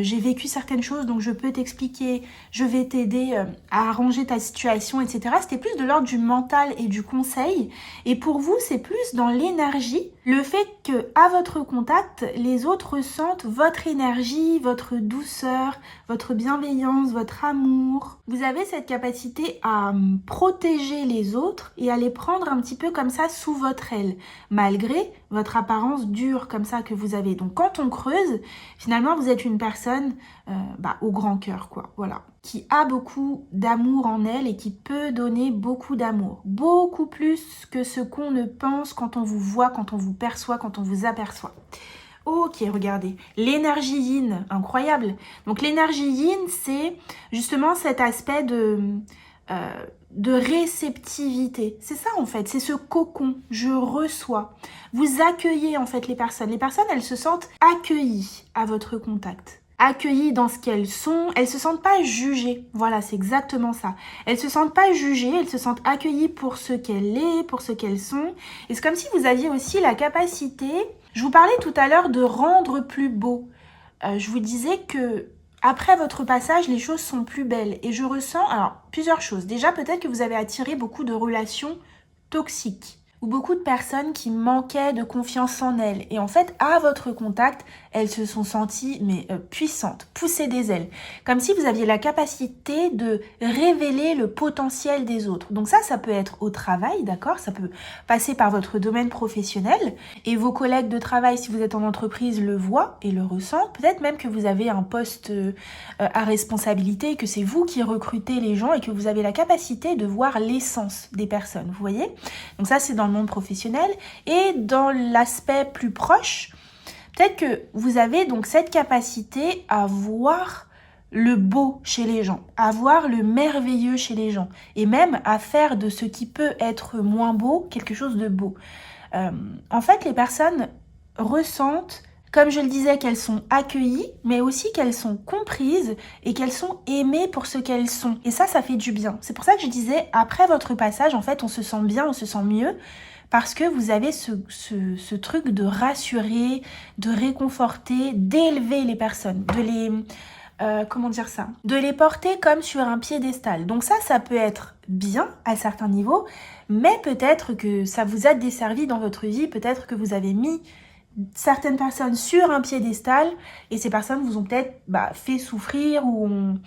j'ai vécu certaines choses donc je peux t'expliquer, je vais t'aider à arranger ta situation, etc. C'était plus de l'ordre du mental et du conseil. Et pour vous, c'est plus dans l'énergie, le fait que à votre contact, les autres ressentent votre énergie, votre douceur, votre bienveillance, votre amour. Vous avez cette capacité à protéger les autres et à les prendre un petit peu comme ça sous votre aile, malgré votre apparence dure comme ça que vous avez. Donc quand on creuse, finalement vous êtes une personne au grand cœur, quoi, voilà, qui a beaucoup d'amour en elle et qui peut donner beaucoup d'amour, beaucoup plus que ce qu'on ne pense quand on vous voit, quand on vous perçoit, quand on vous aperçoit. Ok, regardez, l'énergie yin, incroyable. Donc l'énergie yin, c'est justement cet aspect de réceptivité. C'est ça en fait, c'est ce cocon, je reçois. Vous accueillez en fait les personnes. Les personnes, elles se sentent accueillies à votre contact. Accueillies dans ce qu'elles sont, elles se sentent pas jugées. Voilà, c'est exactement ça. Elles se sentent pas jugées, elles se sentent accueillies pour ce qu'elles sont, pour ce qu'elles sont. Et c'est comme si vous aviez aussi la capacité, je vous parlais tout à l'heure de rendre plus beau. Je vous disais que après votre passage, les choses sont plus belles. Et je ressens, alors, plusieurs choses. Déjà, peut-être que vous avez attiré beaucoup de relations toxiques ou beaucoup de personnes qui manquaient de confiance en elles. Et en fait, à votre contact, elles se sont senties puissantes, poussées des ailes. Comme si vous aviez la capacité de révéler le potentiel des autres. Donc ça peut être au travail, d'accord? Ça peut passer par votre domaine professionnel. Et vos collègues de travail, si vous êtes en entreprise, le voient et le ressentent. Peut-être même que vous avez un poste à responsabilité, que c'est vous qui recrutez les gens et que vous avez la capacité de voir l'essence des personnes, vous voyez? Donc ça, c'est dans le monde professionnel. Et dans l'aspect plus proche, peut-être que vous avez donc cette capacité à voir le beau chez les gens, à voir le merveilleux chez les gens, et même à faire de ce qui peut être moins beau quelque chose de beau. En fait, les personnes ressentent comme je le disais, qu'elles sont accueillies, mais aussi qu'elles sont comprises et qu'elles sont aimées pour ce qu'elles sont. Et ça fait du bien. C'est pour ça que je disais, après votre passage, en fait, on se sent bien, on se sent mieux, parce que vous avez ce truc de rassurer, de réconforter, d'élever les personnes, de les... comment dire ça? De les porter comme sur un piédestal. Donc ça peut être bien à certains niveaux, mais peut-être que ça vous a desservi dans votre vie, peut-être que vous avez mis certaines personnes sur un piédestal et ces personnes vous ont peut-être fait souffrir ou ont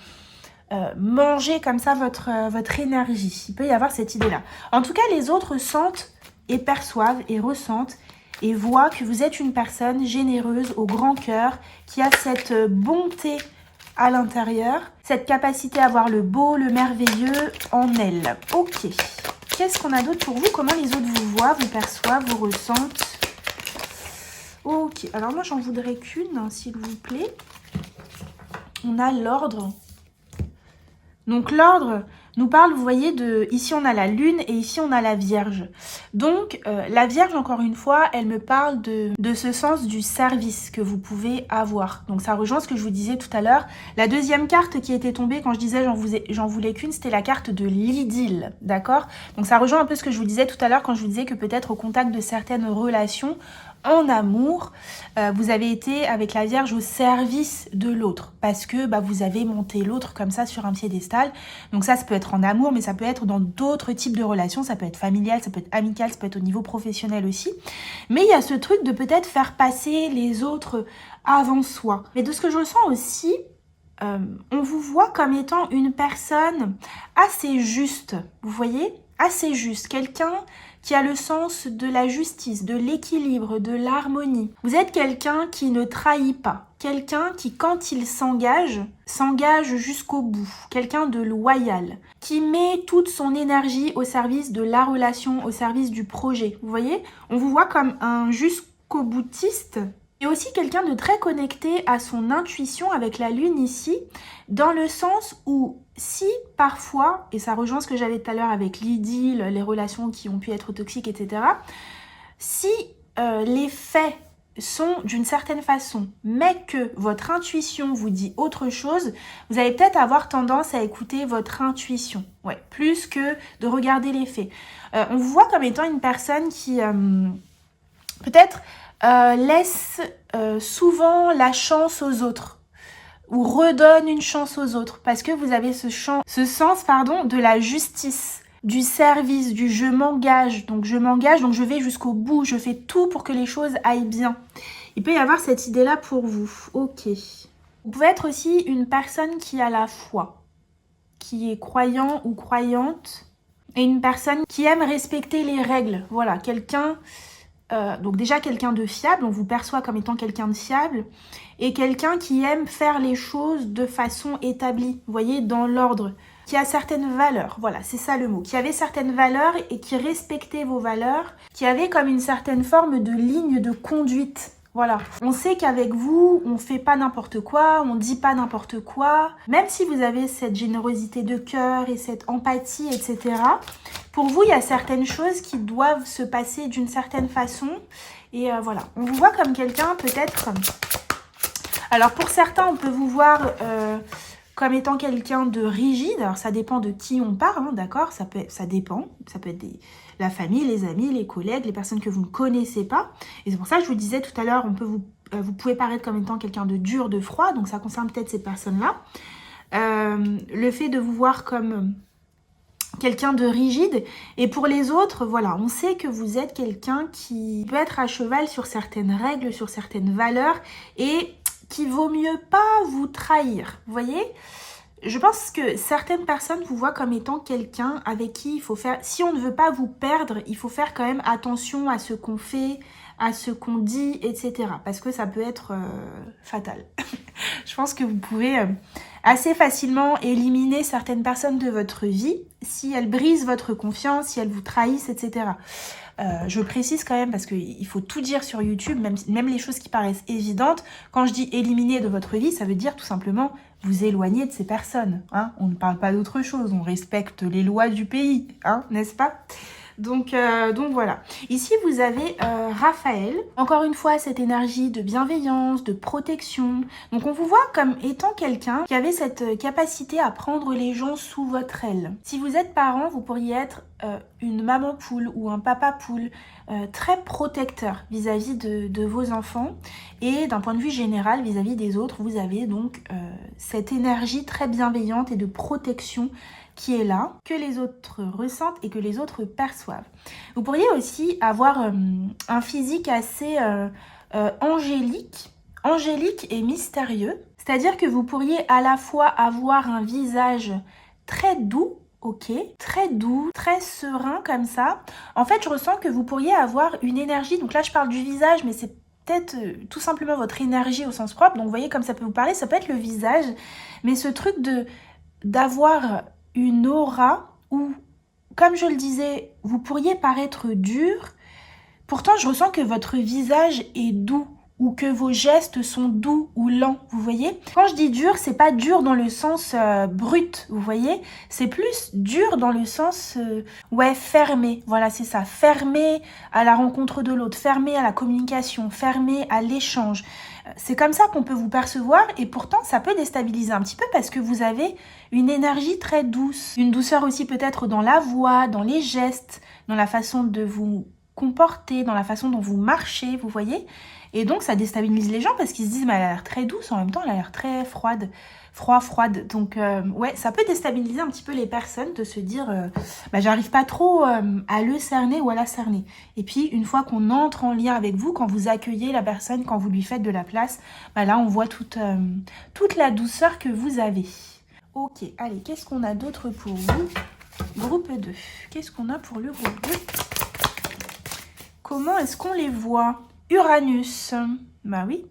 mangé comme ça votre énergie. Il peut y avoir cette idée-là. En tout cas, les autres sentent et perçoivent et ressentent et voient que vous êtes une personne généreuse au grand cœur, qui a cette bonté à l'intérieur, cette capacité à voir le beau, le merveilleux en elle. Ok. Qu'est-ce qu'on a d'autre pour vous? Comment les autres vous voient, vous perçoivent, vous ressentent? Ok. Alors moi, j'en voudrais qu'une, hein, s'il vous plaît. On a l'ordre. Donc l'ordre nous parle, vous voyez, ici on a la lune et ici on a la vierge. Donc la vierge, encore une fois, elle me parle de ce sens du service que vous pouvez avoir. Donc ça rejoint ce que je vous disais tout à l'heure. La deuxième carte qui était tombée quand je disais j'en voulais qu'une, c'était la carte de l'idylle, d'accord? Donc ça rejoint un peu ce que je vous disais tout à l'heure quand je vous disais que peut-être au contact de certaines relations, en amour, vous avez été avec la Vierge au service de l'autre parce que vous avez monté l'autre comme ça sur un piédestal. Donc ça peut être en amour, mais ça peut être dans d'autres types de relations. Ça peut être familial, ça peut être amical, ça peut être au niveau professionnel aussi. Mais il y a ce truc de peut-être faire passer les autres avant soi. Mais de ce que je ressens aussi, on vous voit comme étant une personne assez juste, vous voyez, assez juste, quelqu'un qui a le sens de la justice, de l'équilibre, de l'harmonie. Vous êtes quelqu'un qui ne trahit pas, quelqu'un qui, quand il s'engage jusqu'au bout, quelqu'un de loyal, qui met toute son énergie au service de la relation, au service du projet. Vous voyez, on vous voit comme un jusqu'au boutiste. Et aussi quelqu'un de très connecté à son intuition avec la lune ici, dans le sens où si parfois, et ça rejoint ce que j'avais tout à l'heure avec l'idylle, les relations qui ont pu être toxiques, etc., si les faits sont d'une certaine façon, mais que votre intuition vous dit autre chose, vous allez peut-être avoir tendance à écouter votre intuition, ouais, plus que de regarder les faits. On vous voit comme étant une personne qui peut-être laisse souvent la chance aux autres ou redonne une chance aux autres parce que vous avez ce sens de la justice, du service, du je m'engage, donc je vais jusqu'au bout, je fais tout pour que les choses aillent bien. Il peut y avoir cette idée-là pour vous. Ok. Vous pouvez être aussi une personne qui a la foi, qui est croyant ou croyante, et une personne qui aime respecter les règles. Voilà, quelqu'un... donc déjà quelqu'un de fiable, on vous perçoit comme étant quelqu'un de fiable, et quelqu'un qui aime faire les choses de façon établie, vous voyez, dans l'ordre, qui a certaines valeurs, voilà, c'est ça le mot, qui avait certaines valeurs et qui respectait vos valeurs, qui avait comme une certaine forme de ligne de conduite. Voilà, on sait qu'avec vous, on fait pas n'importe quoi, on dit pas n'importe quoi, même si vous avez cette générosité de cœur et cette empathie, etc. Pour vous, il y a certaines choses qui doivent se passer d'une certaine façon. Et voilà, on vous voit comme quelqu'un peut-être... Alors pour certains, on peut vous voir comme étant quelqu'un de rigide. Alors ça dépend de qui on parle, hein, d'accord, ça dépend. Ça peut être la famille, les amis, les collègues, les personnes que vous ne connaissez pas. Et c'est pour ça que je vous disais tout à l'heure, vous pouvez paraître comme étant quelqu'un de dur, de froid. Donc ça concerne peut-être ces personnes-là. Le fait de vous voir comme... quelqu'un de rigide, et pour les autres, voilà, on sait que vous êtes quelqu'un qui peut être à cheval sur certaines règles, sur certaines valeurs, et qui vaut mieux pas vous trahir, vous voyez? Je pense que certaines personnes vous voient comme étant quelqu'un avec qui il faut faire, si on ne veut pas vous perdre, il faut faire quand même attention à ce qu'on fait, à ce qu'on dit, etc. Parce que ça peut être fatal. Je pense que vous pouvez assez facilement éliminer certaines personnes de votre vie si elles brisent votre confiance, si elles vous trahissent, etc. Je précise quand même parce qu'il faut tout dire sur YouTube, même les choses qui paraissent évidentes. Quand je dis éliminer de votre vie, ça veut dire tout simplement vous éloigner de ces personnes. Hein, on ne parle pas d'autre chose, on respecte les lois du pays, hein, n'est-ce pas? Donc voilà. Ici, vous avez Raphaël. Encore une fois, cette énergie de bienveillance, de protection. Donc on vous voit comme étant quelqu'un qui avait cette capacité à prendre les gens sous votre aile. Si vous êtes parent, vous pourriez être une maman poule ou un papa poule très protecteur vis-à-vis de vos enfants. Et d'un point de vue général, vis-à-vis des autres, vous avez donc cette énergie très bienveillante et de protection qui est là, que les autres ressentent et que les autres perçoivent. Vous pourriez aussi avoir un physique assez angélique et mystérieux. C'est-à-dire que vous pourriez à la fois avoir un visage très doux, ok, très doux, très serein comme ça. En fait, je ressens que vous pourriez avoir une énergie, donc là je parle du visage, mais c'est peut-être tout simplement votre énergie au sens propre. Donc vous voyez comme ça peut vous parler, ça peut être le visage, mais ce truc d'avoir une aura où, comme je le disais, vous pourriez paraître dur, pourtant je ressens que votre visage est doux ou que vos gestes sont doux ou lents, vous voyez. Quand je dis dur, c'est pas dur dans le sens brut, vous voyez, c'est plus dur dans le sens ouais, fermé, voilà c'est ça, fermé à la rencontre de l'autre, fermé à la communication, fermé à l'échange. C'est comme ça qu'on peut vous percevoir et pourtant ça peut déstabiliser un petit peu parce que vous avez une énergie très douce. Une douceur aussi peut-être dans la voix, dans les gestes, dans la façon de vous comporter, dans la façon dont vous marchez, vous voyez. Et donc ça déstabilise les gens parce qu'ils se disent mais elle a l'air très douce, en même temps elle a l'air très froide. Donc ouais, ça peut déstabiliser un petit peu les personnes de se dire bah j'arrive pas trop à le cerner ou à la cerner. Et puis une fois qu'on entre en lien avec vous, quand vous accueillez la personne, quand vous lui faites de la place, bah là on voit toute la douceur que vous avez. Ok, allez, qu'est-ce qu'on a d'autre pour vous? Groupe 2. Qu'est-ce qu'on a pour le groupe 2? Comment est-ce qu'on les voit? Uranus. Bah oui.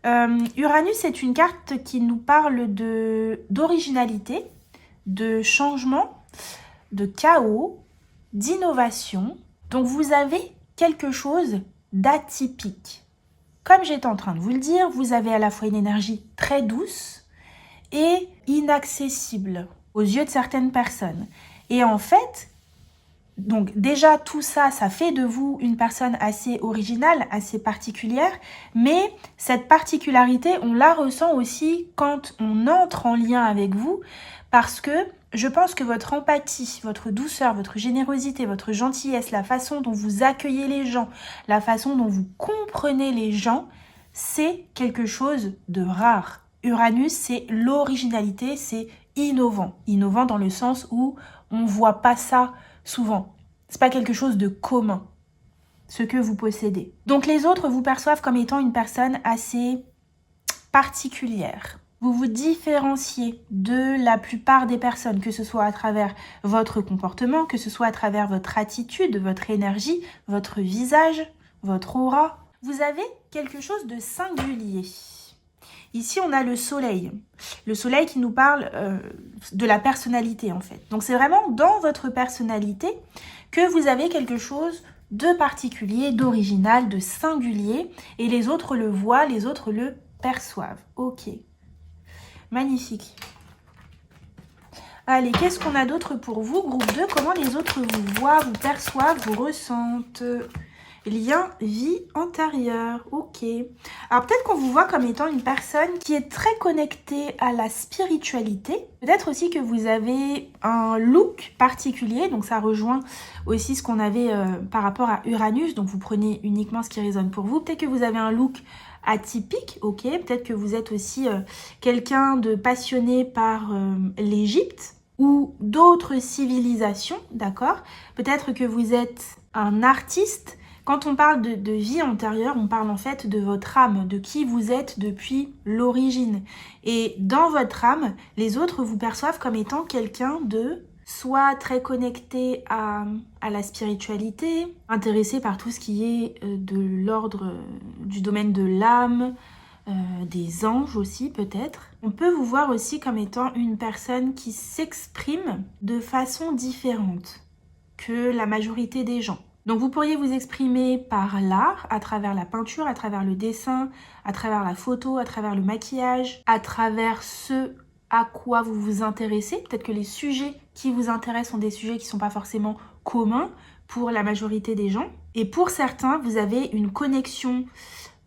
Uranus est une carte qui nous parle d'originalité, de changement, de chaos, d'innovation. Donc vous avez quelque chose d'atypique. Comme j'étais en train de vous le dire, vous avez à la fois une énergie très douce et inaccessible aux yeux de certaines personnes. Et en fait, donc déjà tout ça, ça fait de vous une personne assez originale, assez particulière, mais cette particularité, on la ressent aussi quand on entre en lien avec vous, parce que je pense que votre empathie, votre douceur, votre générosité, votre gentillesse, la façon dont vous accueillez les gens, la façon dont vous comprenez les gens, c'est quelque chose de rare. Uranus, c'est l'originalité, c'est innovant. Innovant dans le sens où on ne voit pas ça souvent. C'est pas quelque chose de commun, ce que vous possédez. Donc les autres vous perçoivent comme étant une personne assez particulière. Vous vous différenciez de la plupart des personnes, que ce soit à travers votre comportement, que ce soit à travers votre attitude, votre énergie, votre visage, votre aura. Vous avez quelque chose de singulier. Ici, on a le soleil. Le soleil qui nous parle de la personnalité, en fait. Donc, c'est vraiment dans votre personnalité que vous avez quelque chose de particulier, d'original, de singulier. Et les autres le voient, les autres le perçoivent. Ok. Magnifique. Allez, qu'est-ce qu'on a d'autre pour vous, groupe 2? Comment les autres vous voient, vous perçoivent, vous ressentent? Lien vie antérieure, ok. Alors peut-être qu'on vous voit comme étant une personne qui est très connectée à la spiritualité. Peut-être aussi que vous avez un look particulier, donc ça rejoint aussi ce qu'on avait par rapport à Uranus, donc vous prenez uniquement ce qui résonne pour vous. Peut-être que vous avez un look atypique, ok. Peut-être que vous êtes aussi quelqu'un de passionné par l'Égypte ou d'autres civilisations, d'accord. Peut-être que vous êtes un artiste. Quand on parle de vie antérieure, on parle en fait de votre âme, de qui vous êtes depuis l'origine. Et dans votre âme, les autres vous perçoivent comme étant quelqu'un de soit très connecté à la spiritualité, intéressé par tout ce qui est de l'ordre du domaine de l'âme, des anges aussi peut-être. On peut vous voir aussi comme étant une personne qui s'exprime de façon différente que la majorité des gens. Donc vous pourriez vous exprimer par l'art, à travers la peinture, à travers le dessin, à travers la photo, à travers le maquillage, à travers ce à quoi vous vous intéressez. Peut-être que les sujets qui vous intéressent sont des sujets qui ne sont pas forcément communs, pour la majorité des gens. Et pour certains, vous avez une connexion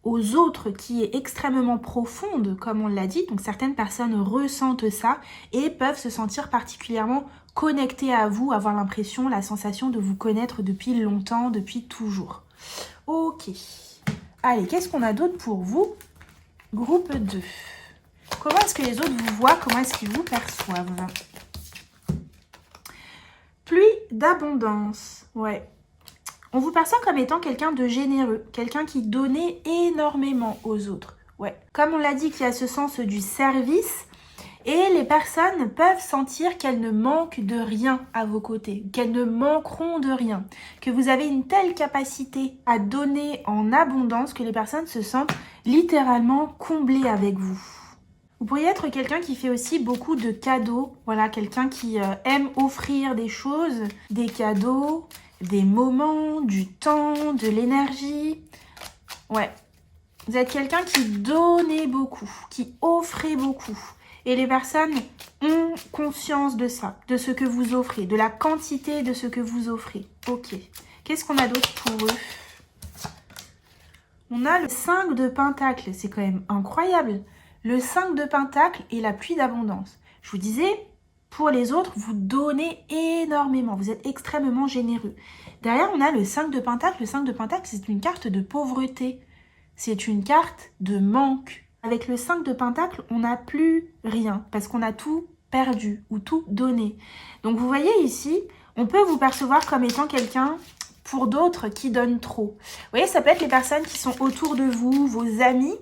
aux autres qui est extrêmement profonde, comme on l'a dit. Donc certaines personnes ressentent ça et peuvent se sentir particulièrement connectées à vous, avoir l'impression, la sensation de vous connaître depuis longtemps, depuis toujours. Ok. Allez, qu'est-ce qu'on a d'autre pour vous? Groupe 2. Comment est-ce que les autres vous voient? Comment est-ce qu'ils vous perçoivent? Pluie d'abondance. Ouais. On vous perçoit comme étant quelqu'un de généreux, quelqu'un qui donnait énormément aux autres. Ouais. Comme on l'a dit, qu'il y a ce sens du service et les personnes peuvent sentir qu'elles ne manquent de rien à vos côtés, qu'elles ne manqueront de rien, que vous avez une telle capacité à donner en abondance que les personnes se sentent littéralement comblées avec vous. Vous pourriez être quelqu'un qui fait aussi beaucoup de cadeaux, voilà, quelqu'un qui aime offrir des choses, des cadeaux, des moments, du temps, de l'énergie. Ouais. Vous êtes quelqu'un qui donnait beaucoup, qui offrait beaucoup. Et les personnes ont conscience de ça, de ce que vous offrez, de la quantité de ce que vous offrez. Ok. Qu'est-ce qu'on a d'autre pour eux? On a le 5 de Pentacle. C'est quand même incroyable. Le 5 de Pentacle et la pluie d'abondance. Je vous disais, pour les autres, vous donnez énormément. Vous êtes extrêmement généreux. Derrière, on a le 5 de Pentacle. Le 5 de Pentacle, c'est une carte de pauvreté. C'est une carte de manque. Avec le 5 de Pentacle, on n'a plus rien parce qu'on a tout perdu ou tout donné. Donc vous voyez ici, on peut vous percevoir comme étant quelqu'un, pour d'autres, qui donne trop. Vous voyez, ça peut être les personnes qui sont autour de vous, vos amis,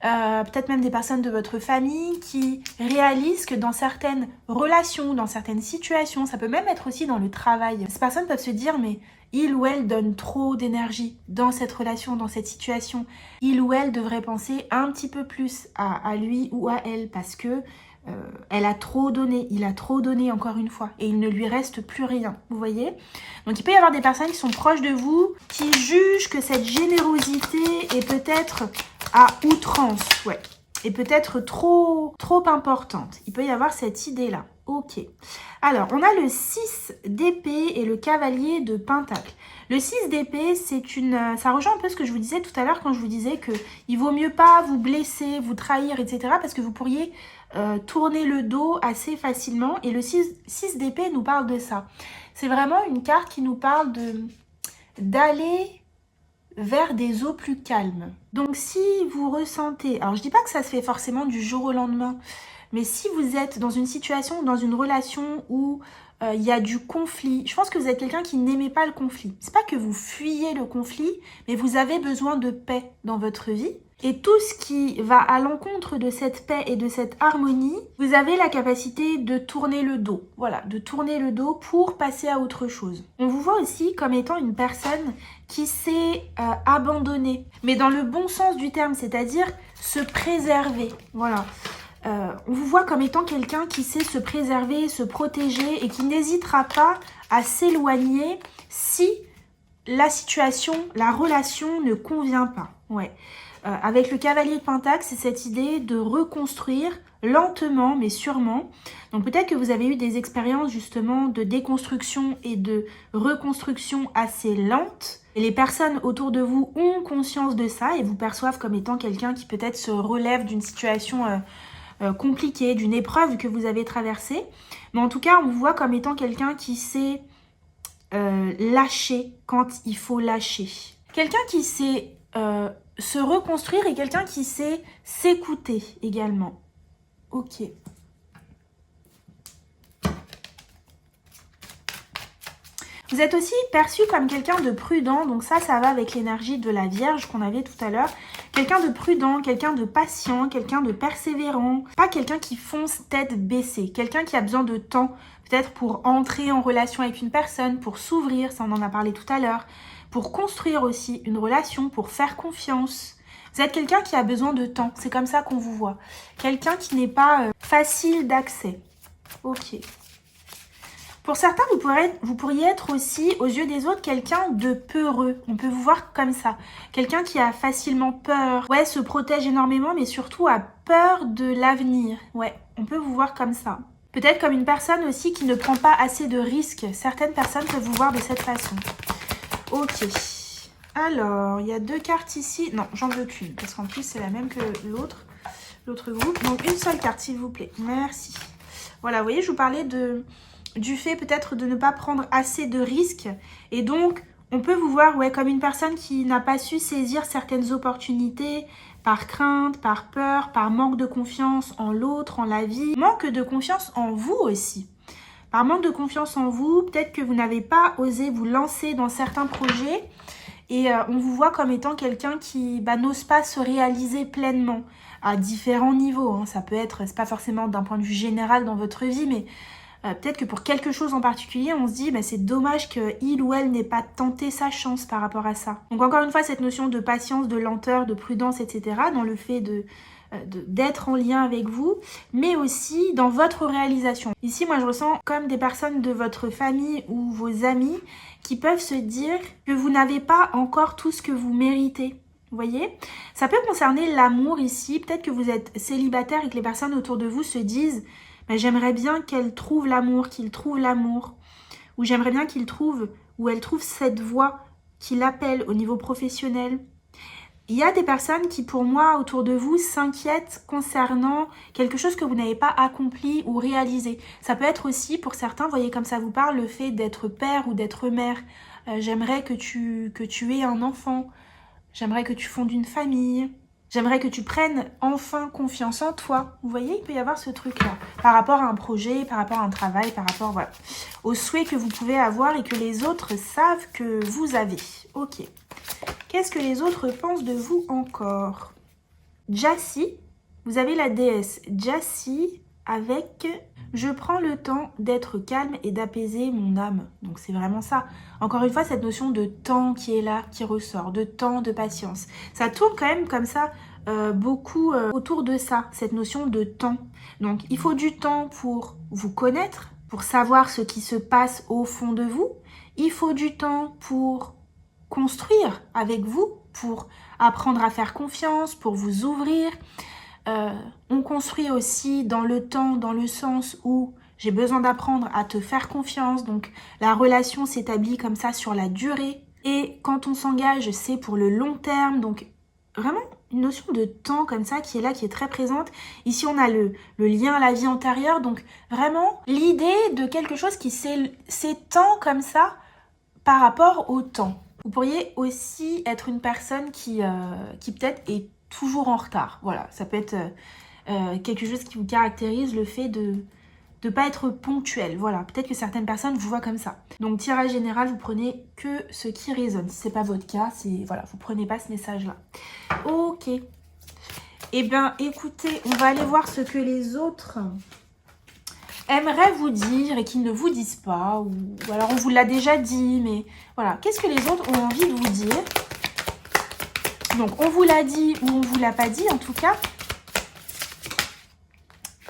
peut-être même des personnes de votre famille qui réalisent que dans certaines relations, dans certaines situations, ça peut même être aussi dans le travail, ces personnes peuvent se dire mais il ou elle donne trop d'énergie dans cette relation, dans cette situation. Il ou elle devrait penser un petit peu plus à lui ou à elle parce que elle a trop donné, il a trop donné encore une fois et il ne lui reste plus rien, vous voyez? Donc il peut y avoir des personnes qui sont proches de vous, qui jugent que cette générosité est peut-être à outrance, ouais, et peut-être trop importante. Il peut y avoir cette idée-là. Ok. Alors, on a le 6 d'épée et le cavalier de pentacle. Le 6 d'épée, ça rejoint un peu ce que je vous disais tout à l'heure quand je vous disais que il vaut mieux pas vous blesser, vous trahir, etc. parce que vous pourriez tourner le dos assez facilement. Et le 6 d'épée nous parle de ça. C'est vraiment une carte qui nous parle d'aller vers des eaux plus calmes. Donc si vous ressentez, alors je dis pas que ça se fait forcément du jour au lendemain, mais si vous êtes dans une situation, dans une relation où il y a du conflit, je pense que vous êtes quelqu'un qui n'aimait pas le conflit. C'est pas que vous fuyez le conflit, mais vous avez besoin de paix dans votre vie. Et tout ce qui va à l'encontre de cette paix et de cette harmonie, vous avez la capacité de tourner le dos. Voilà, de tourner le dos pour passer à autre chose. On vous voit aussi comme étant une personne qui s'est abandonnée, mais dans le bon sens du terme, c'est-à-dire se préserver. Voilà. On vous voit comme étant quelqu'un qui sait se préserver, se protéger et qui n'hésitera pas à s'éloigner si la situation, la relation ne convient pas. Ouais. Avec le cavalier de pentacle, c'est cette idée de reconstruire lentement mais sûrement. Donc peut-être que vous avez eu des expériences justement de déconstruction et de reconstruction assez lentes. Et les personnes autour de vous ont conscience de ça et vous perçoivent comme étant quelqu'un qui peut-être se relève d'une situation compliquée, d'une épreuve que vous avez traversée. Mais en tout cas, on vous voit comme étant quelqu'un qui sait lâcher quand il faut lâcher. Quelqu'un qui sait se reconstruire et quelqu'un qui sait s'écouter également. Ok. Vous êtes aussi perçu comme quelqu'un de prudent, donc ça va avec l'énergie de la Vierge qu'on avait tout à l'heure. Quelqu'un de prudent, quelqu'un de patient, quelqu'un de persévérant, pas quelqu'un qui fonce tête baissée, quelqu'un qui a besoin de temps, peut-être pour entrer en relation avec une personne, pour s'ouvrir, ça on en a parlé tout à l'heure, pour construire aussi une relation, pour faire confiance. Vous êtes quelqu'un qui a besoin de temps, c'est comme ça qu'on vous voit. Quelqu'un qui n'est pas facile d'accès. Ok. Pour certains, vous pourriez être aussi, aux yeux des autres, quelqu'un de peureux. On peut vous voir comme ça. Quelqu'un qui a facilement peur. Ouais, se protège énormément, mais surtout a peur de l'avenir. Ouais, on peut vous voir comme ça. Peut-être comme une personne aussi qui ne prend pas assez de risques. Certaines personnes peuvent vous voir de cette façon. Ok. Alors, il y a 2 cartes ici. Non, j'en veux qu'une, parce qu'en plus, c'est la même que l'autre groupe. Donc, une seule carte, s'il vous plaît. Merci. Voilà, vous voyez, je vous parlais du fait peut-être de ne pas prendre assez de risques. Et donc, on peut vous voir comme une personne qui n'a pas su saisir certaines opportunités par crainte, par peur, par manque de confiance en l'autre, en la vie. Manque de confiance en vous aussi. Par manque de confiance en vous, peut-être que vous n'avez pas osé vous lancer dans certains projets. Et on vous voit comme étant quelqu'un qui n'ose pas se réaliser pleinement à différents niveaux. Hein. Ça peut être, c'est pas forcément d'un point de vue général dans votre vie, mais peut-être que pour quelque chose en particulier, on se dit c'est dommage qu'il ou elle n'ait pas tenté sa chance par rapport à ça. Donc encore une fois, cette notion de patience, de lenteur, de prudence, etc. dans le fait d'être en lien avec vous, mais aussi dans votre réalisation. Ici, moi, je ressens comme des personnes de votre famille ou vos amis qui peuvent se dire que vous n'avez pas encore tout ce que vous méritez. Vous voyez? Ça peut concerner l'amour ici. Peut-être que vous êtes célibataire et que les personnes autour de vous se disent j'aimerais bien qu'elle trouve l'amour, qu'il trouve l'amour. Ou j'aimerais bien qu'il trouve, ou elle trouve cette voie qui l'appelle au niveau professionnel. Il y a des personnes qui, pour moi, autour de vous, s'inquiètent concernant quelque chose que vous n'avez pas accompli ou réalisé. Ça peut être aussi, pour certains, vous voyez comme ça vous parle, le fait d'être père ou d'être mère. J'aimerais que tu aies un enfant. J'aimerais que tu fondes une famille. J'aimerais que tu prennes enfin confiance en toi. Vous voyez, il peut y avoir ce truc-là. Par rapport à un projet, par rapport à un travail, par rapport aux souhaits que vous pouvez avoir et que les autres savent que vous avez. Ok. Qu'est-ce que les autres pensent de vous encore? Jassi, vous avez la déesse Jassi avec « Je prends le temps d'être calme et d'apaiser mon âme ». Donc c'est vraiment ça. Encore une fois, cette notion de temps qui est là, qui ressort, de temps, de patience. Ça tourne quand même comme ça beaucoup autour de ça, cette notion de temps. Donc il faut du temps pour vous connaître, pour savoir ce qui se passe au fond de vous. Il faut du temps pour construire avec vous, pour apprendre à faire confiance, pour vous ouvrir. On construit aussi dans le temps, dans le sens où j'ai besoin d'apprendre à te faire confiance. Donc la relation s'établit comme ça sur la durée. Et quand on s'engage, c'est pour le long terme. Donc vraiment une notion de temps comme ça qui est là, qui est très présente. Ici, on a le lien à la vie antérieure. Donc vraiment l'idée de quelque chose qui s'étend comme ça par rapport au temps. Vous pourriez aussi être une personne qui peut-être est toujours en retard. Voilà, ça peut être quelque chose qui vous caractérise, le fait de ne pas être ponctuel. Voilà, peut-être que certaines personnes vous voient comme ça. Donc, tirage général, vous prenez que ce qui résonne. Si ce n'est pas votre cas, voilà, vous ne prenez pas ce message-là. Ok. Eh bien, écoutez, on va aller voir ce que les autres aimeraient vous dire et qu'ils ne vous disent pas, ou alors on vous l'a déjà dit, mais voilà, qu'est-ce que les autres ont envie de vous dire? Donc on vous l'a dit ou on vous l'a pas dit en tout cas.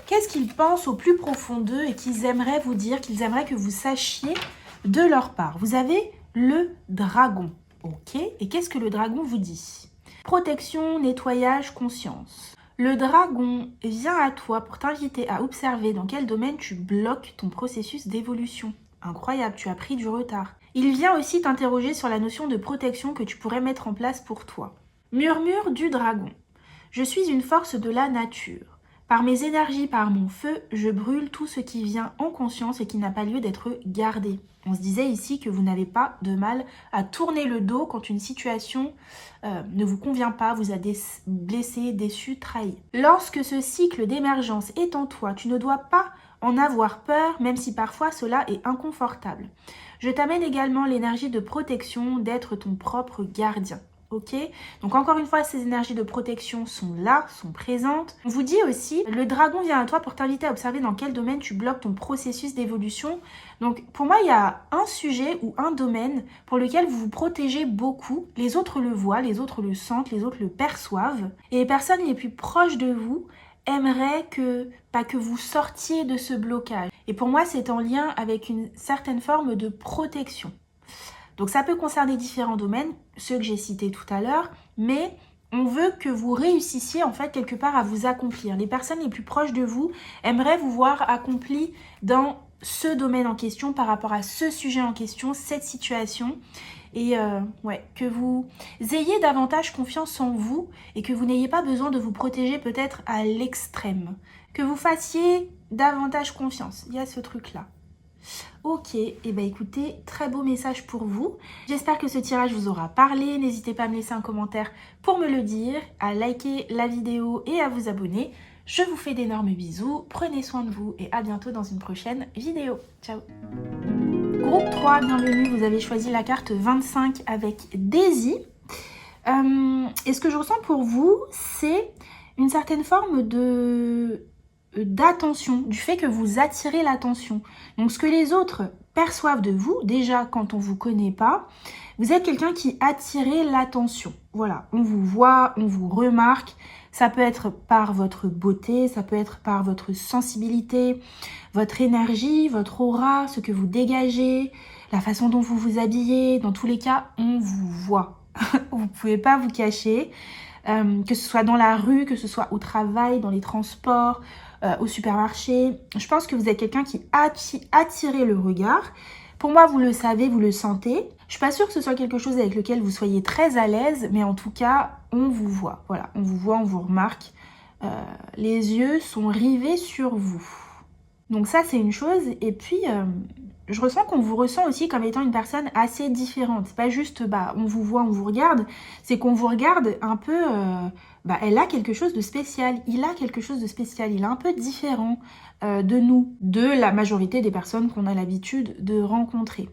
Qu'est-ce qu'ils pensent au plus profond d'eux et qu'ils aimeraient vous dire, qu'ils aimeraient que vous sachiez de leur part? Vous avez le dragon, ok? Et qu'est-ce que le dragon vous dit? Protection, nettoyage, conscience. Le dragon vient à toi pour t'inviter à observer dans quel domaine tu bloques ton processus d'évolution. Incroyable, tu as pris du retard. Il vient aussi t'interroger sur la notion de protection que tu pourrais mettre en place pour toi. Murmure du dragon. Je suis une force de la nature. Par mes énergies, par mon feu, je brûle tout ce qui vient en conscience et qui n'a pas lieu d'être gardé. On se disait ici que vous n'avez pas de mal à tourner le dos quand une situation ne vous convient pas, vous a blessé, déçu, trahi. Lorsque ce cycle d'émergence est en toi, tu ne dois pas en avoir peur, même si parfois cela est inconfortable. Je t'amène également l'énergie de protection d'être ton propre gardien. Ok, donc encore une fois, ces énergies de protection sont là, sont présentes. On vous dit aussi, le dragon vient à toi pour t'inviter à observer dans quel domaine tu bloques ton processus d'évolution. Donc pour moi, il y a un sujet ou un domaine pour lequel vous vous protégez beaucoup. Les autres le voient, les autres le sentent, les autres le perçoivent. Et les personnes les plus proches de vous aimeraient que vous sortiez de ce blocage. Et pour moi, c'est en lien avec une certaine forme de protection. Donc ça peut concerner différents domaines, ceux que j'ai cités tout à l'heure, mais on veut que vous réussissiez en fait quelque part à vous accomplir. Les personnes les plus proches de vous aimeraient vous voir accompli dans ce domaine en question, par rapport à ce sujet en question, cette situation. Et ouais, que vous ayez davantage confiance en vous et que vous n'ayez pas besoin de vous protéger peut-être à l'extrême. Que vous fassiez davantage confiance. Il y a ce truc-là. Ok, et ben écoutez, très beau message pour vous. J'espère que ce tirage vous aura parlé. N'hésitez pas à me laisser un commentaire pour me le dire, à liker la vidéo et à vous abonner. Je vous fais d'énormes bisous, prenez soin de vous et à bientôt dans une prochaine vidéo. Ciao. Groupe 3, bienvenue, vous avez choisi la carte 25 avec Daisy. Et ce que je ressens pour vous, c'est une certaine forme d'attention, du fait que vous attirez l'attention. Donc ce que les autres perçoivent de vous, déjà quand on ne vous connaît pas, vous êtes quelqu'un qui attire l'attention. Voilà, on vous voit, on vous remarque. Ça peut être par votre beauté, ça peut être par votre sensibilité, votre énergie, votre aura, ce que vous dégagez, la façon dont vous vous habillez. Dans tous les cas, on vous voit. Vous ne pouvez pas vous cacher. Que ce soit dans la rue, que ce soit au travail, dans les transports, au supermarché. Je pense que vous êtes quelqu'un qui attire le regard. Pour moi, vous le savez, vous le sentez. Je suis pas sûre que ce soit quelque chose avec lequel vous soyez très à l'aise, mais en tout cas, on vous voit. Voilà, on vous voit, on vous remarque. Les yeux sont rivés sur vous. Donc ça, c'est une chose. Et puis, je ressens qu'on vous ressent aussi comme étant une personne assez différente. C'est pas juste, on vous voit, on vous regarde. C'est qu'on vous regarde un peu... elle a quelque chose de spécial. Il a quelque chose de spécial. Il est un peu différent de nous, de la majorité des personnes qu'on a l'habitude de rencontrer.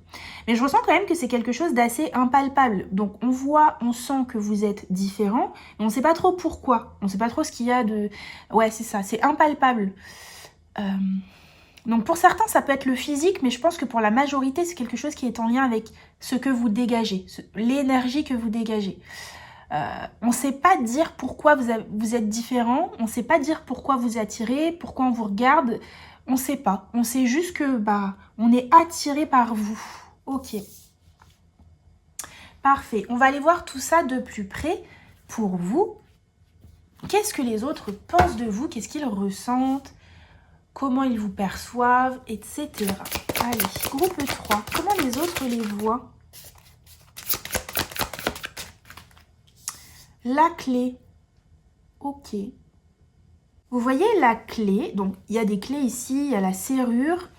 Mais je ressens quand même que c'est quelque chose d'assez impalpable. Donc on voit, on sent que vous êtes différent, mais on ne sait pas trop pourquoi. On ne sait pas trop ce qu'il y a de... Ouais, c'est ça, c'est impalpable. Donc pour certains, ça peut être le physique, mais je pense que pour la majorité, c'est quelque chose qui est en lien avec ce que vous dégagez, l'énergie que vous dégagez. On ne sait pas dire pourquoi vous êtes différent, on ne sait pas dire pourquoi vous attirez, pourquoi on vous regarde, on ne sait pas. On sait juste que on est attiré par vous. Ok. Parfait. On va aller voir tout ça de plus près pour vous. Qu'est-ce que les autres pensent de vous? Qu'est-ce qu'ils ressentent? Comment ils vous perçoivent, etc. Allez, groupe 3. Comment les autres les voient? La clé. Ok. Vous voyez la clé, donc il y a des clés ici, il y a la serrure.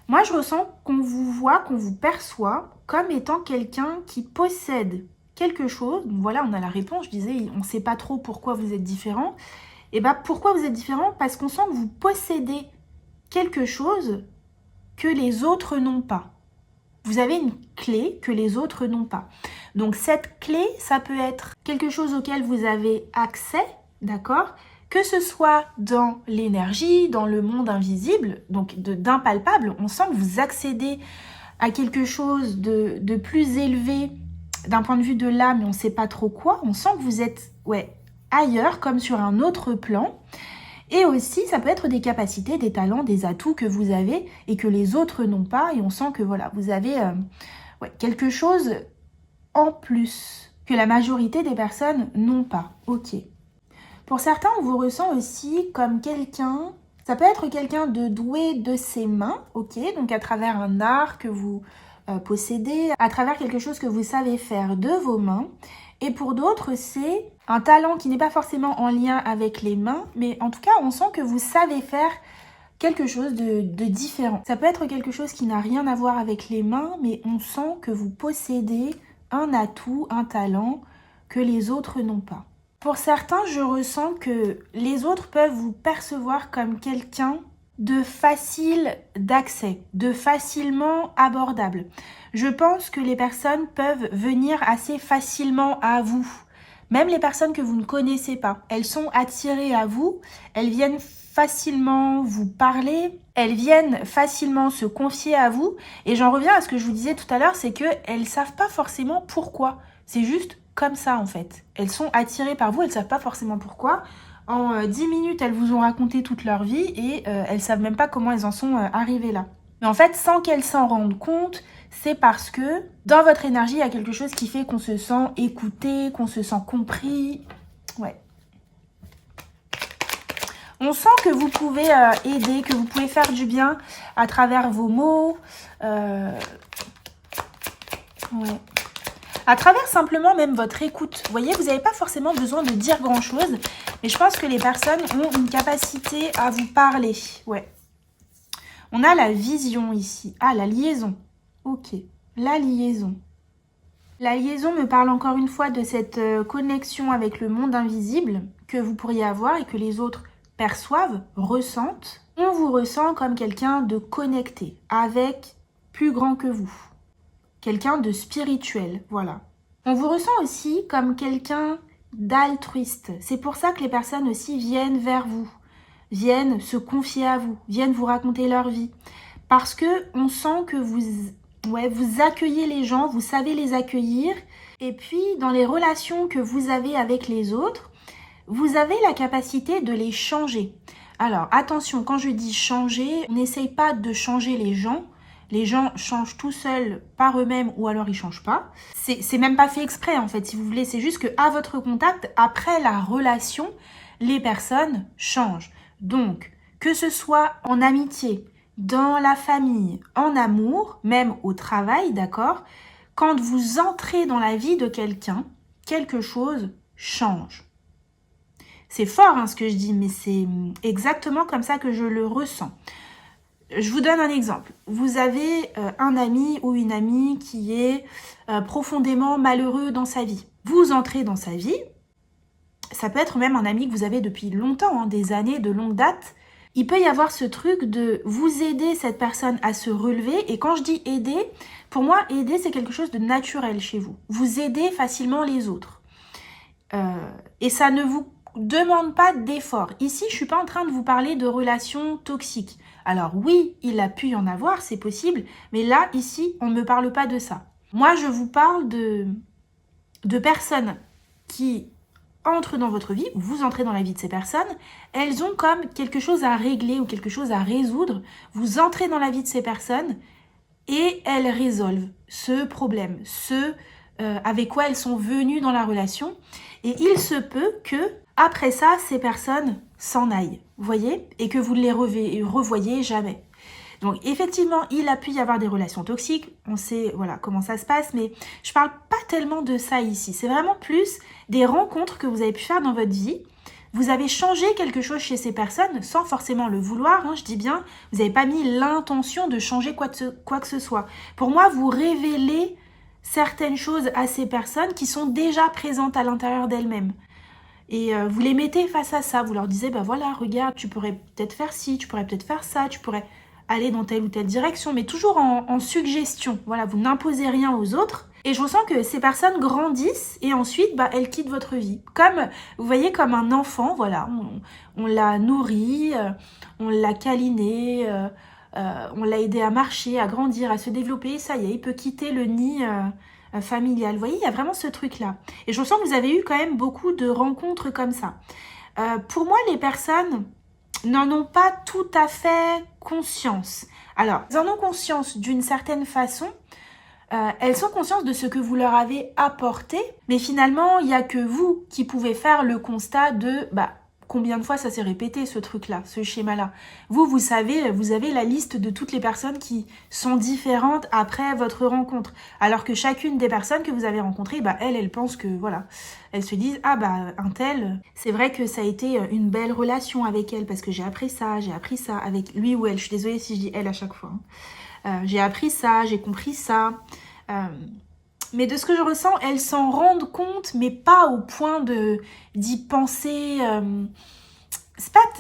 Moi, je ressens qu'on vous voit, qu'on vous perçoit comme étant quelqu'un qui possède quelque chose. Donc voilà, on a la réponse. Je disais, on ne sait pas trop pourquoi vous êtes différent. Et pourquoi vous êtes différent? Parce qu'on sent que vous possédez quelque chose que les autres n'ont pas. Vous avez une clé que les autres n'ont pas. Donc cette clé, ça peut être quelque chose auquel vous avez accès, d'accord? Que ce soit dans l'énergie, dans le monde invisible, donc d'impalpable, on sent que vous accédez à quelque chose de plus élevé d'un point de vue de l'âme, mais on ne sait pas trop quoi. On sent que vous êtes ailleurs, comme sur un autre plan. Et aussi, ça peut être des capacités, des talents, des atouts que vous avez et que les autres n'ont pas. Et on sent que voilà, vous avez quelque chose en plus que la majorité des personnes n'ont pas. Ok. Pour certains, on vous ressent aussi comme quelqu'un, ça peut être quelqu'un de doué de ses mains, ok, donc à travers un art que vous possédez, à travers quelque chose que vous savez faire de vos mains. Et pour d'autres, c'est un talent qui n'est pas forcément en lien avec les mains, mais en tout cas, on sent que vous savez faire quelque chose de différent. Ça peut être quelque chose qui n'a rien à voir avec les mains, mais on sent que vous possédez un atout, un talent que les autres n'ont pas. Pour certains, je ressens que les autres peuvent vous percevoir comme quelqu'un de facile d'accès, de facilement abordable. Je pense que les personnes peuvent venir assez facilement à vous. Même les personnes que vous ne connaissez pas, elles sont attirées à vous, elles viennent facilement vous parler, elles viennent facilement se confier à vous. Et j'en reviens à ce que je vous disais tout à l'heure, c'est qu'elles ne savent pas forcément pourquoi. C'est juste comme ça en fait. Elles sont attirées par vous, elles ne savent pas forcément pourquoi. En 10 minutes, elles vous ont raconté toute leur vie et elles ne savent même pas comment elles en sont arrivées là. Mais en fait, sans qu'elles s'en rendent compte, c'est parce que dans votre énergie, il y a quelque chose qui fait qu'on se sent écouté, qu'on se sent compris. Ouais. On sent que vous pouvez aider, que vous pouvez faire du bien à travers vos mots. Ouais. À travers simplement même votre écoute. Vous voyez, vous n'avez pas forcément besoin de dire grand-chose. Mais je pense que les personnes ont une capacité à vous parler. Ouais. On a la vision ici. Ah, la liaison. Ok. La liaison. La liaison me parle encore une fois de cette connexion avec le monde invisible que vous pourriez avoir et que les autres perçoivent, ressentent. On vous ressent comme quelqu'un de connecté, avec plus grand que vous. Quelqu'un de spirituel, voilà. On vous ressent aussi comme quelqu'un d'altruiste. C'est pour ça que les personnes aussi viennent vers vous, viennent se confier à vous, viennent vous raconter leur vie. Parce que on sent que vous accueillez les gens, vous savez les accueillir. Et puis, dans les relations que vous avez avec les autres, vous avez la capacité de les changer. Alors, attention, quand je dis changer, on n'essaye pas de changer les gens. Les gens changent tout seuls par eux-mêmes ou alors ils changent pas. C'est même pas fait exprès en fait, si vous voulez. C'est juste qu'à votre contact, après la relation, les personnes changent. Donc, que ce soit en amitié, dans la famille, en amour, même au travail, d'accord? Quand vous entrez dans la vie de quelqu'un, quelque chose change. C'est fort hein, ce que je dis, mais c'est exactement comme ça que je le ressens. Je vous donne un exemple. Vous avez un ami ou une amie qui est profondément malheureux dans sa vie. Vous entrez dans sa vie, ça peut être même un ami que vous avez depuis longtemps, hein, des années, de longue date. Il peut y avoir ce truc de vous aider cette personne à se relever. Et quand je dis aider, pour moi, aider, c'est quelque chose de naturel chez vous. Vous aidez facilement les autres. Et ça ne vous demande pas d'effort. Ici, je ne suis pas en train de vous parler de relations toxiques. Alors oui, il a pu y en avoir, c'est possible. Mais là, ici, on ne me parle pas de ça. Moi, je vous parle de personnes qui entrent dans votre vie, ou vous entrez dans la vie de ces personnes, elles ont comme quelque chose à régler ou quelque chose à résoudre. Vous entrez dans la vie de ces personnes et elles résolvent ce problème, avec quoi elles sont venues dans la relation. Et il se peut que, après ça, ces personnes s'en aillent, vous voyez, et que vous ne les revoyez jamais. Donc effectivement, il a pu y avoir des relations toxiques, on sait voilà comment ça se passe, mais je parle pas tellement de ça ici. C'est vraiment plus des rencontres que vous avez pu faire dans votre vie. Vous avez changé quelque chose chez ces personnes sans forcément le vouloir, hein, je dis bien, vous n'avez pas mis l'intention de changer quoi que ce soit. Pour moi, vous révélez certaines choses à ces personnes qui sont déjà présentes à l'intérieur d'elles-mêmes. Et vous les mettez face à ça, vous leur disiez, bah voilà, regarde, tu pourrais peut-être faire ci, tu pourrais peut-être faire ça, tu pourrais aller dans telle ou telle direction, mais toujours en suggestion. Voilà, vous n'imposez rien aux autres. Et je ressens que ces personnes grandissent et ensuite, bah, elles quittent votre vie. Comme, vous voyez, comme un enfant, voilà, on l'a nourri, on l'a câliné, on l'a aidé à marcher, à grandir, à se développer. Ça y est, il peut quitter le nid familial. Vous voyez, il y a vraiment ce truc-là. Et je ressens que vous avez eu quand même beaucoup de rencontres comme ça. Pour moi, les personnes n'en ont pas tout à fait conscience. Alors, elles en ont conscience d'une certaine façon. Elles sont conscientes de ce que vous leur avez apporté. Mais finalement, il n'y a que vous qui pouvez faire le constat de... combien de fois ça s'est répété ce truc-là, ce schéma-là. Vous savez, vous avez la liste de toutes les personnes qui sont différentes après votre rencontre. Alors que chacune des personnes que vous avez rencontrées, elles pensent que, voilà, elles se disent, un tel, c'est vrai que ça a été une belle relation avec elle parce que j'ai appris ça avec lui ou elle. Je suis désolée si je dis elle à chaque fois. J'ai appris ça, j'ai compris ça. Mais de ce que je ressens, elles s'en rendent compte, mais pas au point d'y penser.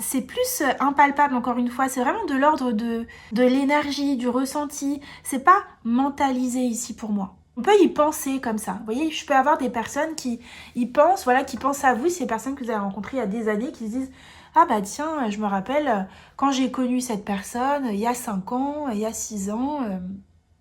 C'est plus impalpable, encore une fois. C'est vraiment de l'ordre de l'énergie, du ressenti. C'est pas mentalisé ici pour moi. On peut y penser comme ça. Vous voyez, je peux avoir des personnes qui y pensent, voilà, qui pensent à vous, ces personnes que vous avez rencontrées il y a des années, qui se disent « Ah bah tiens, je me rappelle, quand j'ai connu cette personne, il y a 5 ans, il y a 6 ans...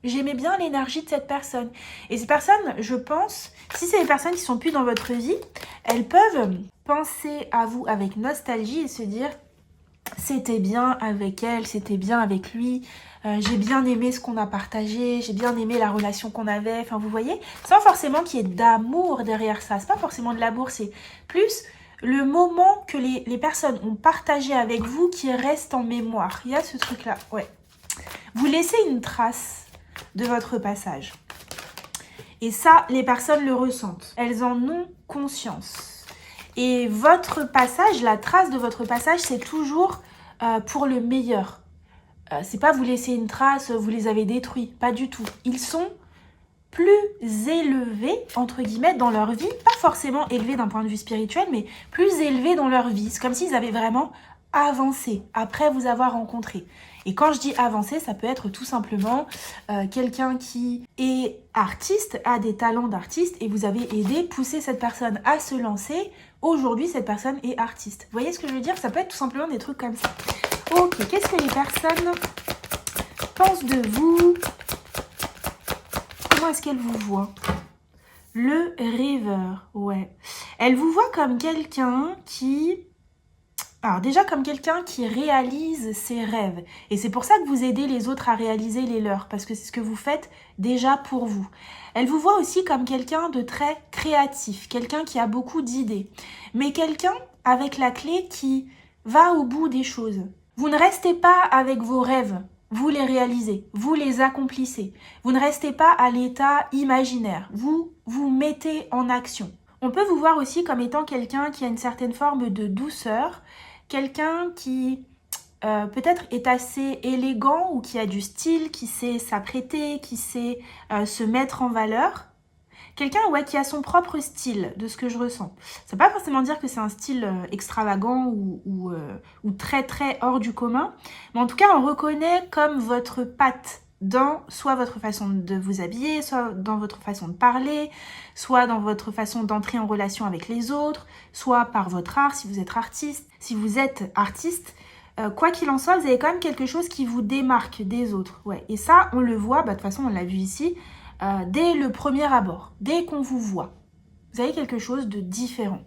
j'aimais bien l'énergie de cette personne. » Et ces personnes, je pense, si c'est des personnes qui sont plus dans votre vie, elles peuvent penser à vous avec nostalgie et se dire « c'était bien avec elle, c'était bien avec lui, j'ai bien aimé ce qu'on a partagé, j'ai bien aimé la relation qu'on avait, enfin vous voyez, sans forcément qu'il y ait d'amour derrière ça, c'est pas forcément de l'amour, c'est plus le moment que les personnes ont partagé avec vous qui reste en mémoire. Il y a ce truc-là, ouais. Vous laissez une trace de votre passage. Et ça, les personnes le ressentent. Elles en ont conscience. Et votre passage, la trace de votre passage, c'est toujours pour le meilleur. C'est pas vous laisser une trace, vous les avez détruits. Pas du tout. Ils sont plus élevés, entre guillemets, dans leur vie. Pas forcément élevés d'un point de vue spirituel, mais plus élevés dans leur vie. C'est comme s'ils avaient vraiment avancé après vous avoir rencontré. Et quand je dis avancer, ça peut être tout simplement quelqu'un qui est artiste, a des talents d'artiste, et vous avez aidé, poussé cette personne à se lancer. Aujourd'hui, cette personne est artiste. Vous voyez ce que je veux dire? Ça peut être tout simplement des trucs comme ça. Ok, qu'est-ce que les personnes pensent de vous? Comment est-ce qu'elles vous voient? Le rêveur, ouais. Elle vous voit comme quelqu'un qui... Alors déjà comme quelqu'un qui réalise ses rêves. Et c'est pour ça que vous aidez les autres à réaliser les leurs. Parce que c'est ce que vous faites déjà pour vous. Elle vous voit aussi comme quelqu'un de très créatif. Quelqu'un qui a beaucoup d'idées. Mais quelqu'un avec la clé qui va au bout des choses. Vous ne restez pas avec vos rêves. Vous les réalisez. Vous les accomplissez. Vous ne restez pas à l'état imaginaire. Vous vous mettez en action. On peut vous voir aussi comme étant quelqu'un qui a une certaine forme de douceur, quelqu'un qui peut-être est assez élégant ou qui a du style, qui sait s'apprêter, qui sait se mettre en valeur. Quelqu'un qui a son propre style, de ce que je ressens. Ça ne veut pas forcément dire que c'est un style extravagant ou très très hors du commun, mais en tout cas on reconnaît comme votre patte dans soit votre façon de vous habiller, soit dans votre façon de parler, soit dans votre façon d'entrer en relation avec les autres, soit par votre art si vous êtes artiste. Si vous êtes artiste, quoi qu'il en soit, vous avez quand même quelque chose qui vous démarque des autres. Ouais. Et ça, on le voit, de toute façon on l'a vu ici, dès le premier abord, dès qu'on vous voit. Vous avez quelque chose de différent.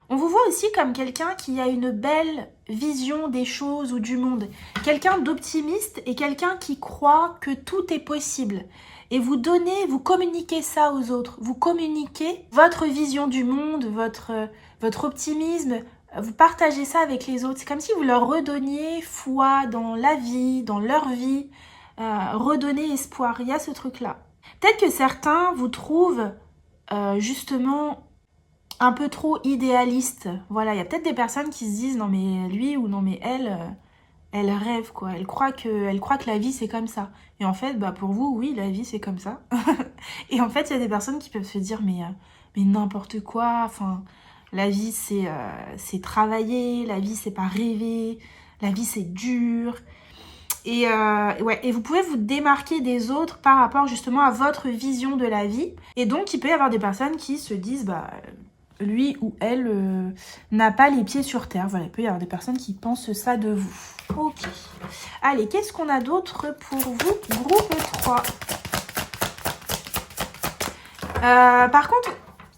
On vous voit aussi comme quelqu'un qui a une belle vision des choses ou du monde. Quelqu'un d'optimiste et quelqu'un qui croit que tout est possible. Et vous communiquez ça aux autres. Vous communiquez votre vision du monde, votre optimisme. Vous partagez ça avec les autres. C'est comme si vous leur redonniez foi dans la vie, dans leur vie. Redonner espoir. Il y a ce truc-là. Peut-être que certains vous trouvent justement un peu trop idéaliste. Voilà, il y a peut-être des personnes qui se disent non mais lui ou non mais elle rêve quoi. Elle croit que la vie c'est comme ça. Et en fait, pour vous, oui, la vie c'est comme ça. Et en fait, il y a des personnes qui peuvent se dire mais n'importe quoi. Enfin, la vie c'est travailler, la vie c'est pas rêver, la vie c'est dur. Et vous pouvez vous démarquer des autres par rapport justement à votre vision de la vie. Et donc, il peut y avoir des personnes qui se disent, lui ou elle n'a pas les pieds sur terre. Voilà, il peut y avoir des personnes qui pensent ça de vous. Ok. Allez, qu'est-ce qu'on a d'autre pour vous? Groupe 3. Par contre,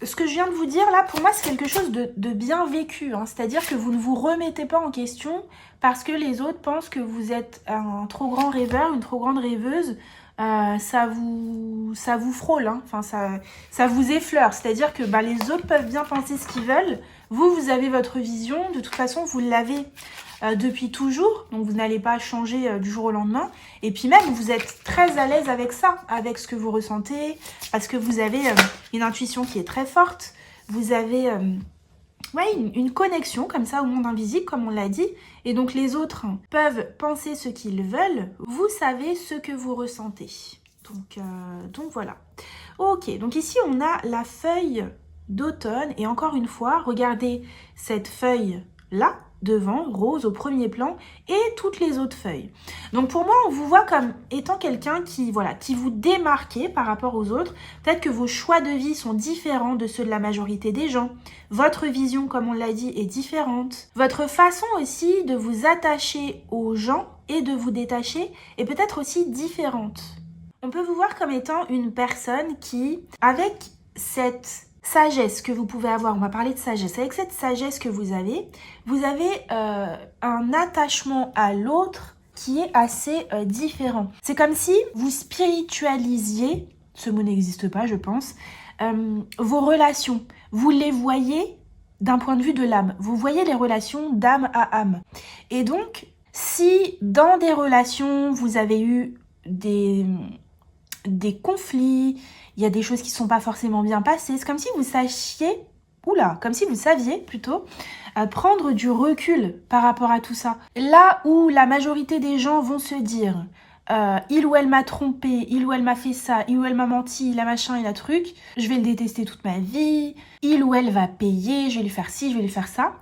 ce que je viens de vous dire là, pour moi, c'est quelque chose de bien vécu. Hein. C'est-à-dire que vous ne vous remettez pas en question parce que les autres pensent que vous êtes un trop grand rêveur, une trop grande rêveuse. Ça vous frôle, hein. Enfin, ça vous effleure. C'est-à-dire que les autres peuvent bien penser ce qu'ils veulent. Vous avez votre vision. De toute façon, vous l'avez depuis toujours. Donc, vous n'allez pas changer du jour au lendemain. Et puis même, vous êtes très à l'aise avec ça, avec ce que vous ressentez. Parce que vous avez une intuition qui est très forte. Vous avez une connexion comme ça au monde invisible, comme on l'a dit. Et donc, les autres peuvent penser ce qu'ils veulent. Vous savez ce que vous ressentez. Donc voilà. Ok, donc ici, on a la feuille d'automne. Et encore une fois, regardez cette feuille-là, devant, rose au premier plan, et toutes les autres feuilles. Donc pour moi, on vous voit comme étant quelqu'un qui vous démarquez par rapport aux autres. Peut-être que vos choix de vie sont différents de ceux de la majorité des gens. Votre vision, comme on l'a dit, est différente. Votre façon aussi de vous attacher aux gens et de vous détacher est peut-être aussi différente. On peut vous voir comme étant une personne qui, avec cette sagesse que vous pouvez avoir, on va parler de sagesse. Avec cette sagesse que vous avez un attachement à l'autre qui est assez différent. C'est comme si vous spiritualisiez, ce mot n'existe pas je pense, vos relations. Vous les voyez d'un point de vue de l'âme. Vous voyez les relations d'âme à âme. Et donc, si dans des relations, vous avez eu des conflits, il y a des choses qui ne sont pas forcément bien passées, c'est comme si vous sachiez, comme si vous saviez plutôt, prendre du recul par rapport à tout ça. Là où la majorité des gens vont se dire, il ou elle m'a trompé, il ou elle m'a fait ça, il ou elle m'a menti, la machin et la truc, je vais le détester toute ma vie, il ou elle va payer, je vais lui faire ci, je vais lui faire ça.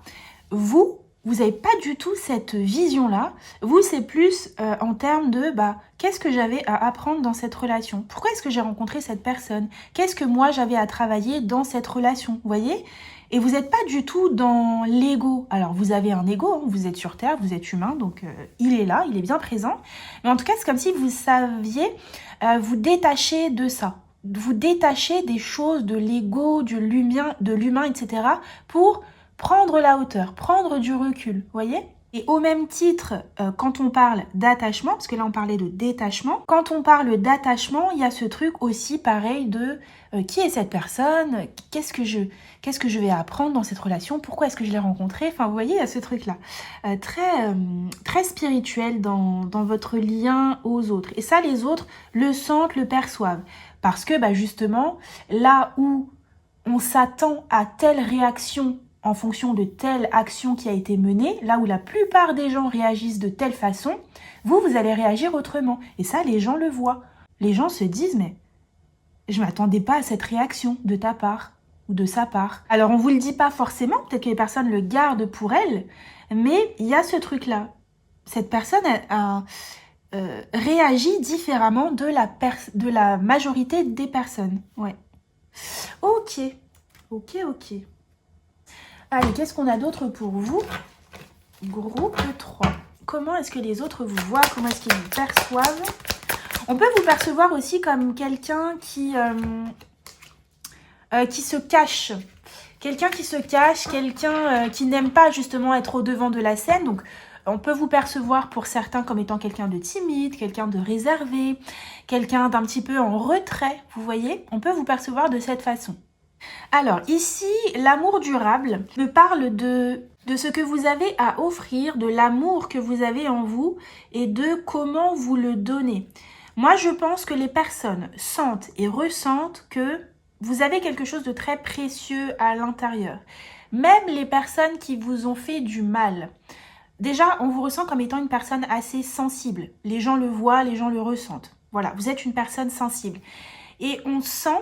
Vous n'avez pas du tout cette vision-là. Vous, c'est plus en termes de qu'est-ce que j'avais à apprendre dans cette relation? Pourquoi est-ce que j'ai rencontré cette personne? Qu'est-ce que moi j'avais à travailler dans cette relation? Vous voyez? Et vous n'êtes pas du tout dans l'ego. Alors, vous avez un ego, hein, vous êtes sur Terre, vous êtes humain, donc il est là, il est bien présent. Mais en tout cas, c'est comme si vous saviez vous détacher de ça. Vous détacher des choses, de l'ego, de l'humain, etc. pour prendre la hauteur, prendre du recul, voyez? Et au même titre, quand on parle d'attachement, parce que là on parlait de détachement, quand on parle d'attachement, il y a ce truc aussi pareil de qui est cette personne, qu'est-ce que je vais apprendre dans cette relation, pourquoi est-ce que je l'ai rencontrée, enfin vous voyez, il y a ce truc-là, très spirituel dans votre lien aux autres. Et ça, les autres le sentent, le perçoivent. Parce que justement, là où on s'attend à telle réaction en fonction de telle action qui a été menée, là où la plupart des gens réagissent de telle façon, vous allez réagir autrement. Et ça, les gens le voient. Les gens se disent, mais je ne m'attendais pas à cette réaction de ta part ou de sa part. Alors, on ne vous le dit pas forcément, peut-être que les personnes le gardent pour elles, mais il y a ce truc-là. Cette personne réagit différemment de la majorité des personnes. Ouais. Ok. Allez, qu'est-ce qu'on a d'autre pour vous? Groupe 3. Comment est-ce que les autres vous voient? Comment est-ce qu'ils vous perçoivent? On peut vous percevoir aussi comme quelqu'un qui se cache. Quelqu'un qui se cache, quelqu'un qui n'aime pas justement être au devant de la scène. Donc, on peut vous percevoir pour certains comme étant quelqu'un de timide, quelqu'un de réservé, quelqu'un d'un petit peu en retrait, vous voyez? On peut vous percevoir de cette façon. Alors ici, l'amour durable me parle de ce que vous avez à offrir, de l'amour que vous avez en vous et de comment vous le donnez. Moi, je pense que les personnes sentent et ressentent que vous avez quelque chose de très précieux à l'intérieur. Même les personnes qui vous ont fait du mal. Déjà, on vous ressent comme étant une personne assez sensible. Les gens le voient, les gens le ressentent. Voilà, vous êtes une personne sensible. Et on sent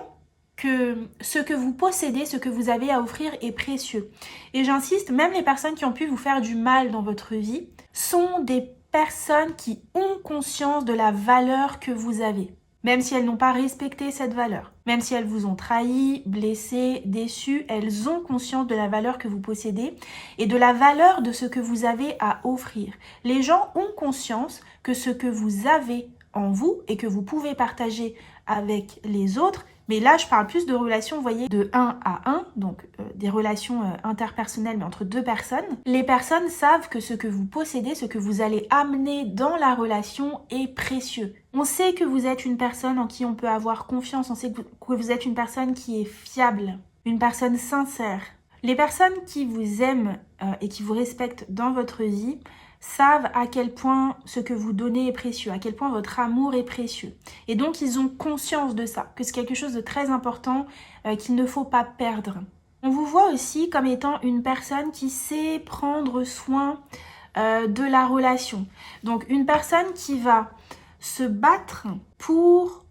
que ce que vous possédez, ce que vous avez à offrir est précieux. Et j'insiste, même les personnes qui ont pu vous faire du mal dans votre vie sont des personnes qui ont conscience de la valeur que vous avez. Même si elles n'ont pas respecté cette valeur, même si elles vous ont trahi, blessé, déçu, elles ont conscience de la valeur que vous possédez et de la valeur de ce que vous avez à offrir. Les gens ont conscience que ce que vous avez en vous et que vous pouvez partager avec les autres, mais là je parle plus de relations, vous voyez, de 1 à 1, donc des relations interpersonnelles mais entre deux personnes. Les personnes savent que ce que vous possédez, ce que vous allez amener dans la relation est précieux. On sait que vous êtes une personne en qui on peut avoir confiance, on sait que vous êtes une personne qui est fiable, une personne sincère. Les personnes qui vous aiment et qui vous respectent dans votre vie savent à quel point ce que vous donnez est précieux, à quel point votre amour est précieux. Et donc, ils ont conscience de ça, que c'est quelque chose de très important qu'il ne faut pas perdre. On vous voit aussi comme étant une personne qui sait prendre soin de la relation. Donc, une personne qui va se battre pour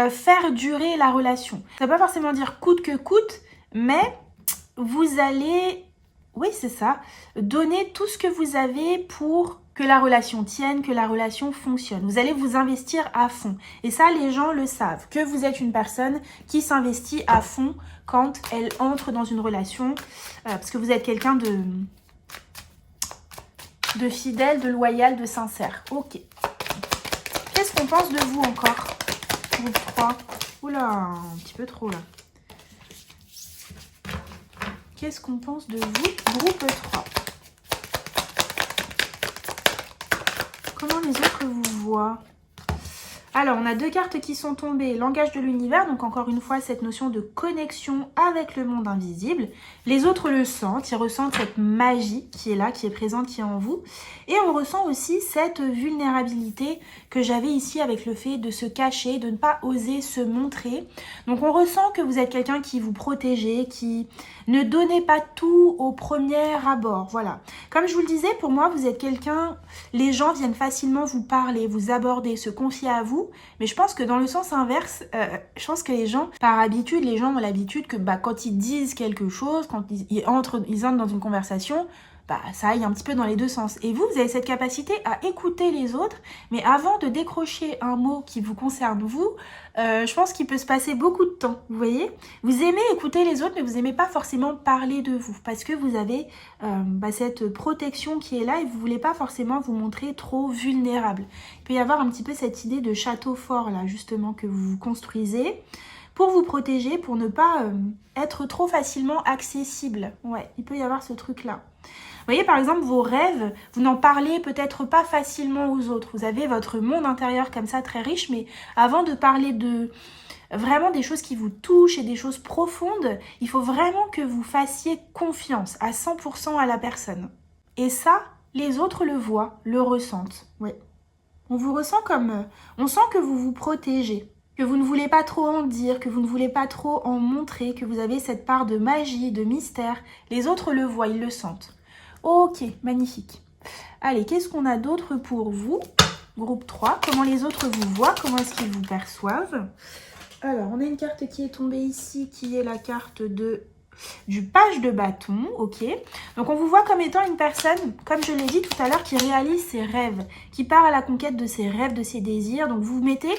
faire durer la relation. Ça ne veut pas forcément dire coûte que coûte, mais vous allez... Oui, c'est ça. Donnez tout ce que vous avez pour que la relation tienne, que la relation fonctionne. Vous allez vous investir à fond. Et ça, les gens le savent, que vous êtes une personne qui s'investit à fond quand elle entre dans une relation. Parce que vous êtes quelqu'un de fidèle, de loyal, de sincère. Ok. Qu'est-ce qu'on pense de vous encore? Groupe 3. Oula, un petit peu trop là. qu'est-ce qu'on pense de vous, groupe 3? Comment les autres vous voient? Alors, on a 2 cartes qui sont tombées. Langage de l'univers, donc encore une fois, cette notion de connexion avec le monde invisible. Les autres le sentent, ils ressentent cette magie qui est là, qui est présente, qui est en vous. Et on ressent aussi cette vulnérabilité que j'avais ici avec le fait de se cacher, de ne pas oser se montrer. Donc, on ressent que vous êtes quelqu'un qui vous protégez, qui ne donnez pas tout au premier abord. Voilà. Comme je vous le disais, pour moi, vous êtes quelqu'un... Les gens viennent facilement vous parler, vous aborder, se confier à vous. Mais je pense que dans le sens inverse, je pense que les gens, par habitude, les gens ont l'habitude que quand ils disent quelque chose, quand ils entrent dans une conversation, ça aille un petit peu dans les deux sens. Et vous avez cette capacité à écouter les autres, mais avant de décrocher un mot qui vous concerne vous, je pense qu'il peut se passer beaucoup de temps, vous voyez. Vous aimez écouter les autres, mais vous n'aimez pas forcément parler de vous, parce que vous avez cette protection qui est là et vous ne voulez pas forcément vous montrer trop vulnérable. Il peut y avoir un petit peu cette idée de château fort, là, justement, que vous construisez, pour vous protéger, pour ne pas être trop facilement accessible. Ouais, il peut y avoir ce truc-là. Vous voyez, par exemple, vos rêves, vous n'en parlez peut-être pas facilement aux autres. Vous avez votre monde intérieur comme ça, très riche, mais avant de parler de vraiment des choses qui vous touchent et des choses profondes, il faut vraiment que vous fassiez confiance à 100% à la personne. Et ça, les autres le voient, le ressentent. Oui. On vous ressent comme... On sent que vous vous protégez, que vous ne voulez pas trop en dire, que vous ne voulez pas trop en montrer, que vous avez cette part de magie, de mystère. Les autres le voient, ils le sentent. Ok, magnifique. Allez, qu'est-ce qu'on a d'autre pour vous? Groupe 3, comment les autres vous voient? Comment est-ce qu'ils vous perçoivent? Alors, on a une carte qui est tombée ici, qui est la carte du page de bâton, ok. Donc, on vous voit comme étant une personne, comme je l'ai dit tout à l'heure, qui réalise ses rêves, qui part à la conquête de ses rêves, de ses désirs. Donc, vous vous mettez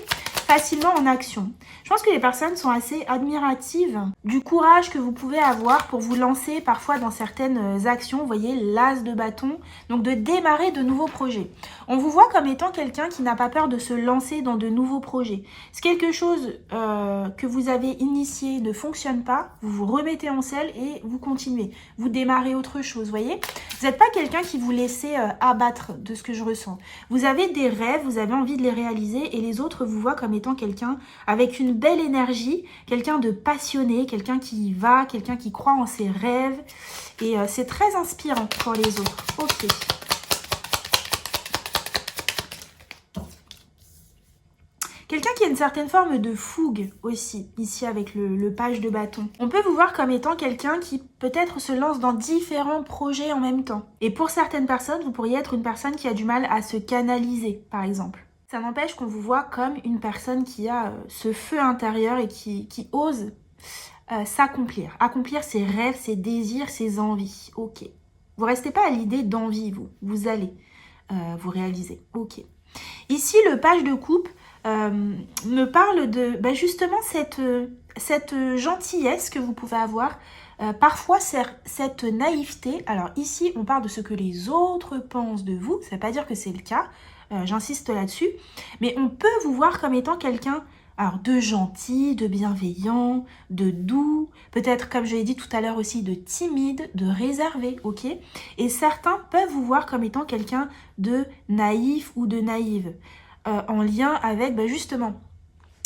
facilement en action. Je pense que les personnes sont assez admiratives du courage que vous pouvez avoir pour vous lancer parfois dans certaines actions. Vous voyez, l'as de bâton, donc de démarrer de nouveaux projets. On vous voit comme étant quelqu'un qui n'a pas peur de se lancer dans de nouveaux projets. Si quelque chose que vous avez initié ne fonctionne pas, vous vous remettez en selle et vous continuez. Vous démarrez autre chose, vous voyez. Vous n'êtes pas quelqu'un qui vous laissez abattre de ce que je ressens. Vous avez des rêves, vous avez envie de les réaliser et les autres vous voient comme étant quelqu'un avec une belle énergie, quelqu'un de passionné, quelqu'un qui y va, quelqu'un qui croit en ses rêves. Et c'est très inspirant pour les autres. Ok. Quelqu'un qui a une certaine forme de fougue aussi, ici avec le page de bâton. On peut vous voir comme étant quelqu'un qui peut-être se lance dans différents projets en même temps. Et pour certaines personnes, vous pourriez être une personne qui a du mal à se canaliser, par exemple. Ça n'empêche qu'on vous voit comme une personne qui a ce feu intérieur et qui ose s'accomplir. Accomplir ses rêves, ses désirs, ses envies. Ok. Vous restez pas à l'idée d'envie, vous. Vous allez vous réaliser. Ok. Ici, le page de coupe me parle de justement cette gentillesse que vous pouvez avoir. Parfois, cette naïveté. Alors ici, on parle de ce que les autres pensent de vous. Ça ne veut pas dire que c'est le cas. J'insiste là-dessus. Mais on peut vous voir comme étant quelqu'un de gentil, de bienveillant, de doux. Peut-être, comme je l'ai dit tout à l'heure aussi, de timide, de réservé. Ok. Et certains peuvent vous voir comme étant quelqu'un de naïf ou de naïve. En lien avec justement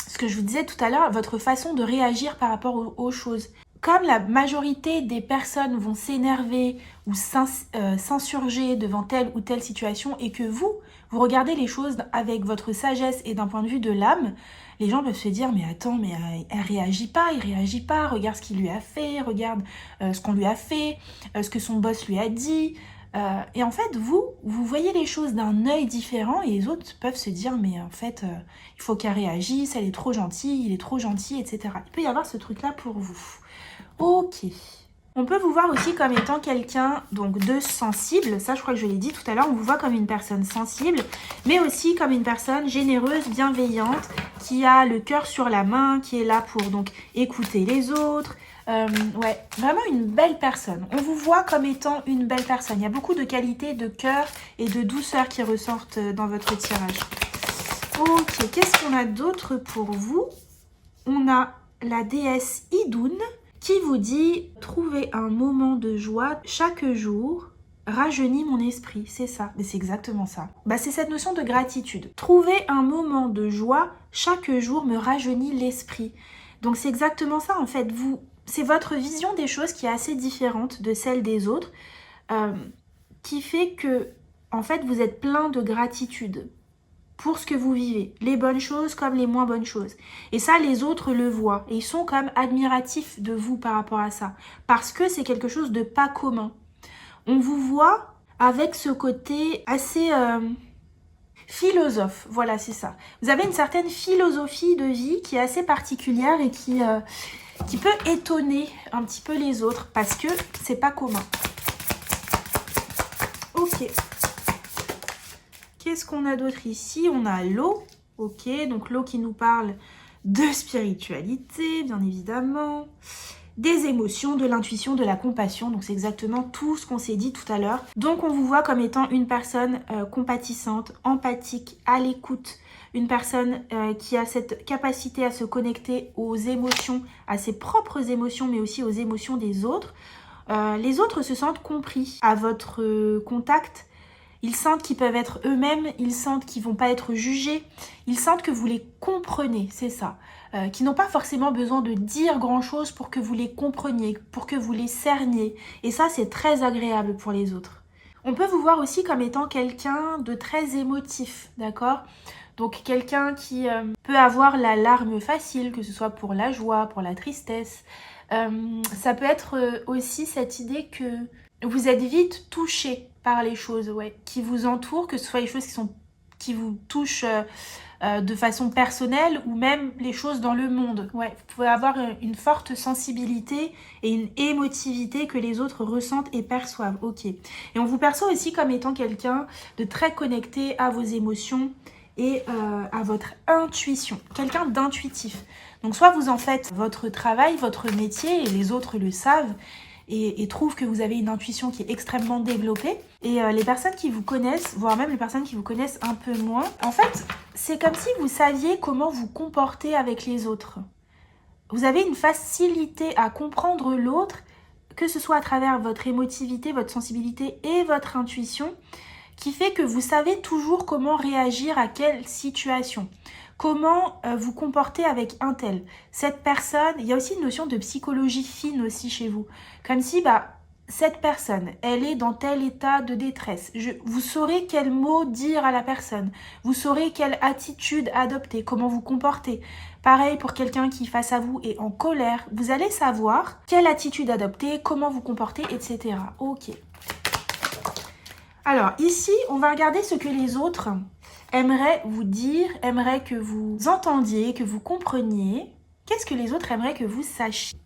ce que je vous disais tout à l'heure, votre façon de réagir par rapport aux choses. Comme la majorité des personnes vont s'énerver ou s'insurger devant telle ou telle situation et que vous regardez les choses avec votre sagesse et d'un point de vue de l'âme, les gens peuvent se dire « mais attends, mais elle réagit pas, il réagit pas, regarde ce qu'il lui a fait, regarde ce qu'on lui a fait, ce que son boss lui a dit ». Et en fait, vous voyez les choses d'un œil différent et les autres peuvent se dire mais en fait, il faut qu'elle réagisse, elle est trop gentille, il est trop gentil, etc. Il peut y avoir ce truc-là pour vous. Ok. On peut vous voir aussi comme étant quelqu'un de sensible. Ça, je crois que je l'ai dit tout à l'heure. On vous voit comme une personne sensible, mais aussi comme une personne généreuse, bienveillante, qui a le cœur sur la main, qui est là pour écouter les autres. Ouais, vraiment une belle personne. On vous voit comme étant une belle personne. Il y a beaucoup de qualités de cœur et de douceur qui ressortent dans votre tirage. Ok, qu'est-ce qu'on a d'autre pour vous? On a la déesse Idun qui vous dit « Trouver un moment de joie chaque jour rajeunit mon esprit ». C'est ça, mais c'est exactement ça. C'est cette notion de gratitude. Trouver un moment de joie chaque jour me rajeunit l'esprit. Donc c'est exactement ça en fait. C'est votre vision des choses qui est assez différente de celle des autres, qui fait que en fait vous êtes plein de gratitude pour ce que vous vivez, les bonnes choses comme les moins bonnes choses. Et ça, les autres le voient. Et ils sont quand même admiratifs de vous par rapport à ça. Parce que c'est quelque chose de pas commun. On vous voit avec ce côté assez philosophe. Voilà, c'est ça. Vous avez une certaine philosophie de vie qui est assez particulière et qui peut étonner un petit peu les autres. Parce que c'est pas commun. Ok. Qu'est-ce qu'on a d'autre ici? On a l'eau, ok, donc l'eau qui nous parle de spiritualité, bien évidemment, des émotions, de l'intuition, de la compassion, donc c'est exactement tout ce qu'on s'est dit tout à l'heure. Donc on vous voit comme étant une personne compatissante, empathique, à l'écoute, une personne qui a cette capacité à se connecter aux émotions, à ses propres émotions, mais aussi aux émotions des autres. Les autres se sentent compris à votre contact. Ils sentent qu'ils peuvent être eux-mêmes, ils sentent qu'ils ne vont pas être jugés, ils sentent que vous les comprenez, c'est ça. Qui n'ont pas forcément besoin de dire grand-chose pour que vous les compreniez, pour que vous les cerniez. Et ça, c'est très agréable pour les autres. On peut vous voir aussi comme étant quelqu'un de très émotif, d'accord? Donc quelqu'un qui peut avoir la larme facile, que ce soit pour la joie, pour la tristesse. Ça peut être aussi cette idée que vous êtes vite touché par les choses qui vous entourent, que ce soit les choses qui vous touchent de façon personnelle ou même les choses dans le monde. Vous pouvez avoir une forte sensibilité et une émotivité que les autres ressentent et perçoivent. Ok. Et on vous perçoit aussi comme étant quelqu'un de très connecté à vos émotions et à votre intuition. Quelqu'un d'intuitif. Donc soit vous en faites votre travail, votre métier, et les autres le savent, et trouvent que vous avez une intuition qui est extrêmement développée. Et les personnes qui vous connaissent, voire même les personnes qui vous connaissent un peu moins, en fait, c'est comme si vous saviez comment vous comporter avec les autres. Vous avez une facilité à comprendre l'autre, que ce soit à travers votre émotivité, votre sensibilité et votre intuition, qui fait que vous savez toujours comment réagir à quelle situation. Comment vous comporter avec un tel. Cette personne, il y a aussi une notion de psychologie fine aussi chez vous. Comme si cette personne, elle est dans tel état de détresse. Vous saurez quel mot dire à la personne. Vous saurez quelle attitude adopter, comment vous comporter. Pareil pour quelqu'un qui face à vous est en colère. Vous allez savoir quelle attitude adopter, comment vous comporter, etc. Ok. Alors ici, on va regarder ce que les autres aimeraient vous dire, aimeraient que vous entendiez, que vous compreniez. Qu'est-ce que les autres aimeraient que vous sachiez?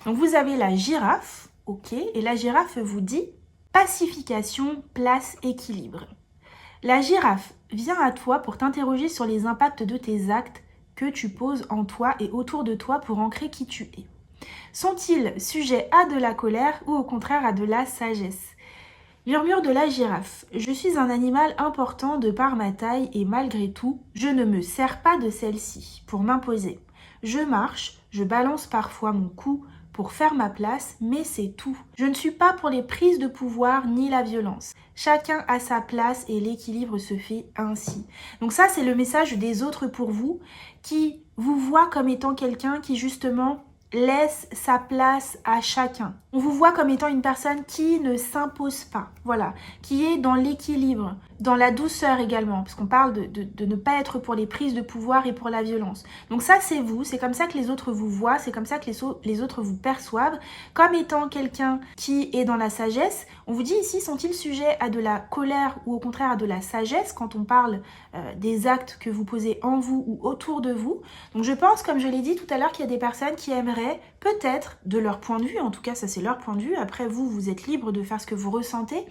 Donc vous avez la girafe, ok, et la girafe vous dit pacification, place, équilibre. La girafe vient à toi pour t'interroger sur les impacts de tes actes que tu poses en toi et autour de toi pour ancrer qui tu es. Sont-ils sujets à de la colère ou au contraire à de la sagesse? Murmure de la girafe. Je suis un animal important de par ma taille et malgré tout, je ne me sers pas de celle-ci pour m'imposer. Je marche, je balance parfois mon cou pour faire ma place, mais c'est tout. Je ne suis pas pour les prises de pouvoir ni la violence. Chacun a sa place et l'équilibre se fait ainsi. Donc ça, c'est le message des autres pour vous, qui vous voient comme étant quelqu'un qui justement laisse sa place à chacun. On vous voit comme étant une personne qui ne s'impose pas, voilà, qui est dans l'équilibre, dans la douceur également, parce qu'on parle de ne pas être pour les prises de pouvoir et pour la violence. Donc ça, c'est vous, c'est comme ça que les autres vous voient, c'est comme ça que les autres vous perçoivent, comme étant quelqu'un qui est dans la sagesse. On vous dit ici, sont-ils sujets à de la colère ou au contraire à de la sagesse quand on parle des actes que vous posez en vous ou autour de vous? Donc je pense, comme je l'ai dit tout à l'heure, qu'il y a des personnes qui aimeraient peut-être, de leur point de vue, en tout cas ça c'est leur point de vue, après vous, vous êtes libre de faire ce que vous ressentez,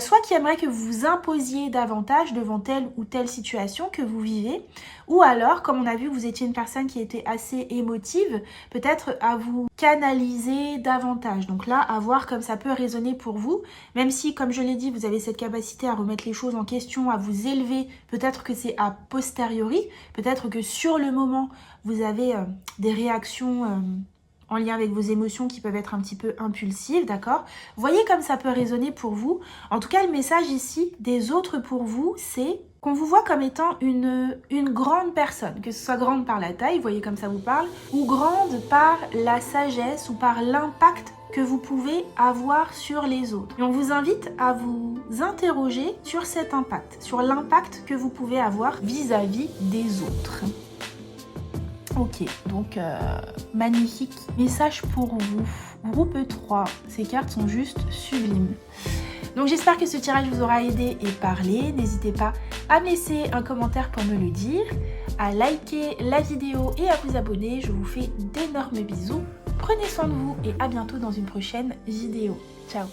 soit qui aimerait que vous vous imposiez davantage devant telle ou telle situation que vous vivez, ou alors, comme on a vu, vous étiez une personne qui était assez émotive, peut-être à vous canaliser davantage. Donc là, à voir comme ça peut résonner pour vous, même si, comme je l'ai dit, vous avez cette capacité à remettre les choses en question, à vous élever, peut-être que c'est a posteriori, peut-être que sur le moment, vous avez des réactions en lien avec vos émotions qui peuvent être un petit peu impulsives, d'accord? Voyez comme ça peut résonner pour vous. En tout cas, le message ici des autres pour vous, c'est qu'on vous voit comme étant une grande personne, que ce soit grande par la taille, voyez comme ça vous parle, ou grande par la sagesse ou par l'impact que vous pouvez avoir sur les autres. Et on vous invite à vous interroger sur cet impact, sur l'impact que vous pouvez avoir vis-à-vis des autres. Ok, donc magnifique message pour vous. Groupe 3, ces cartes sont juste sublimes. Donc j'espère que ce tirage vous aura aidé et parlé. N'hésitez pas à me laisser un commentaire pour me le dire, à liker la vidéo et à vous abonner. Je vous fais d'énormes bisous. Prenez soin de vous et à bientôt dans une prochaine vidéo. Ciao!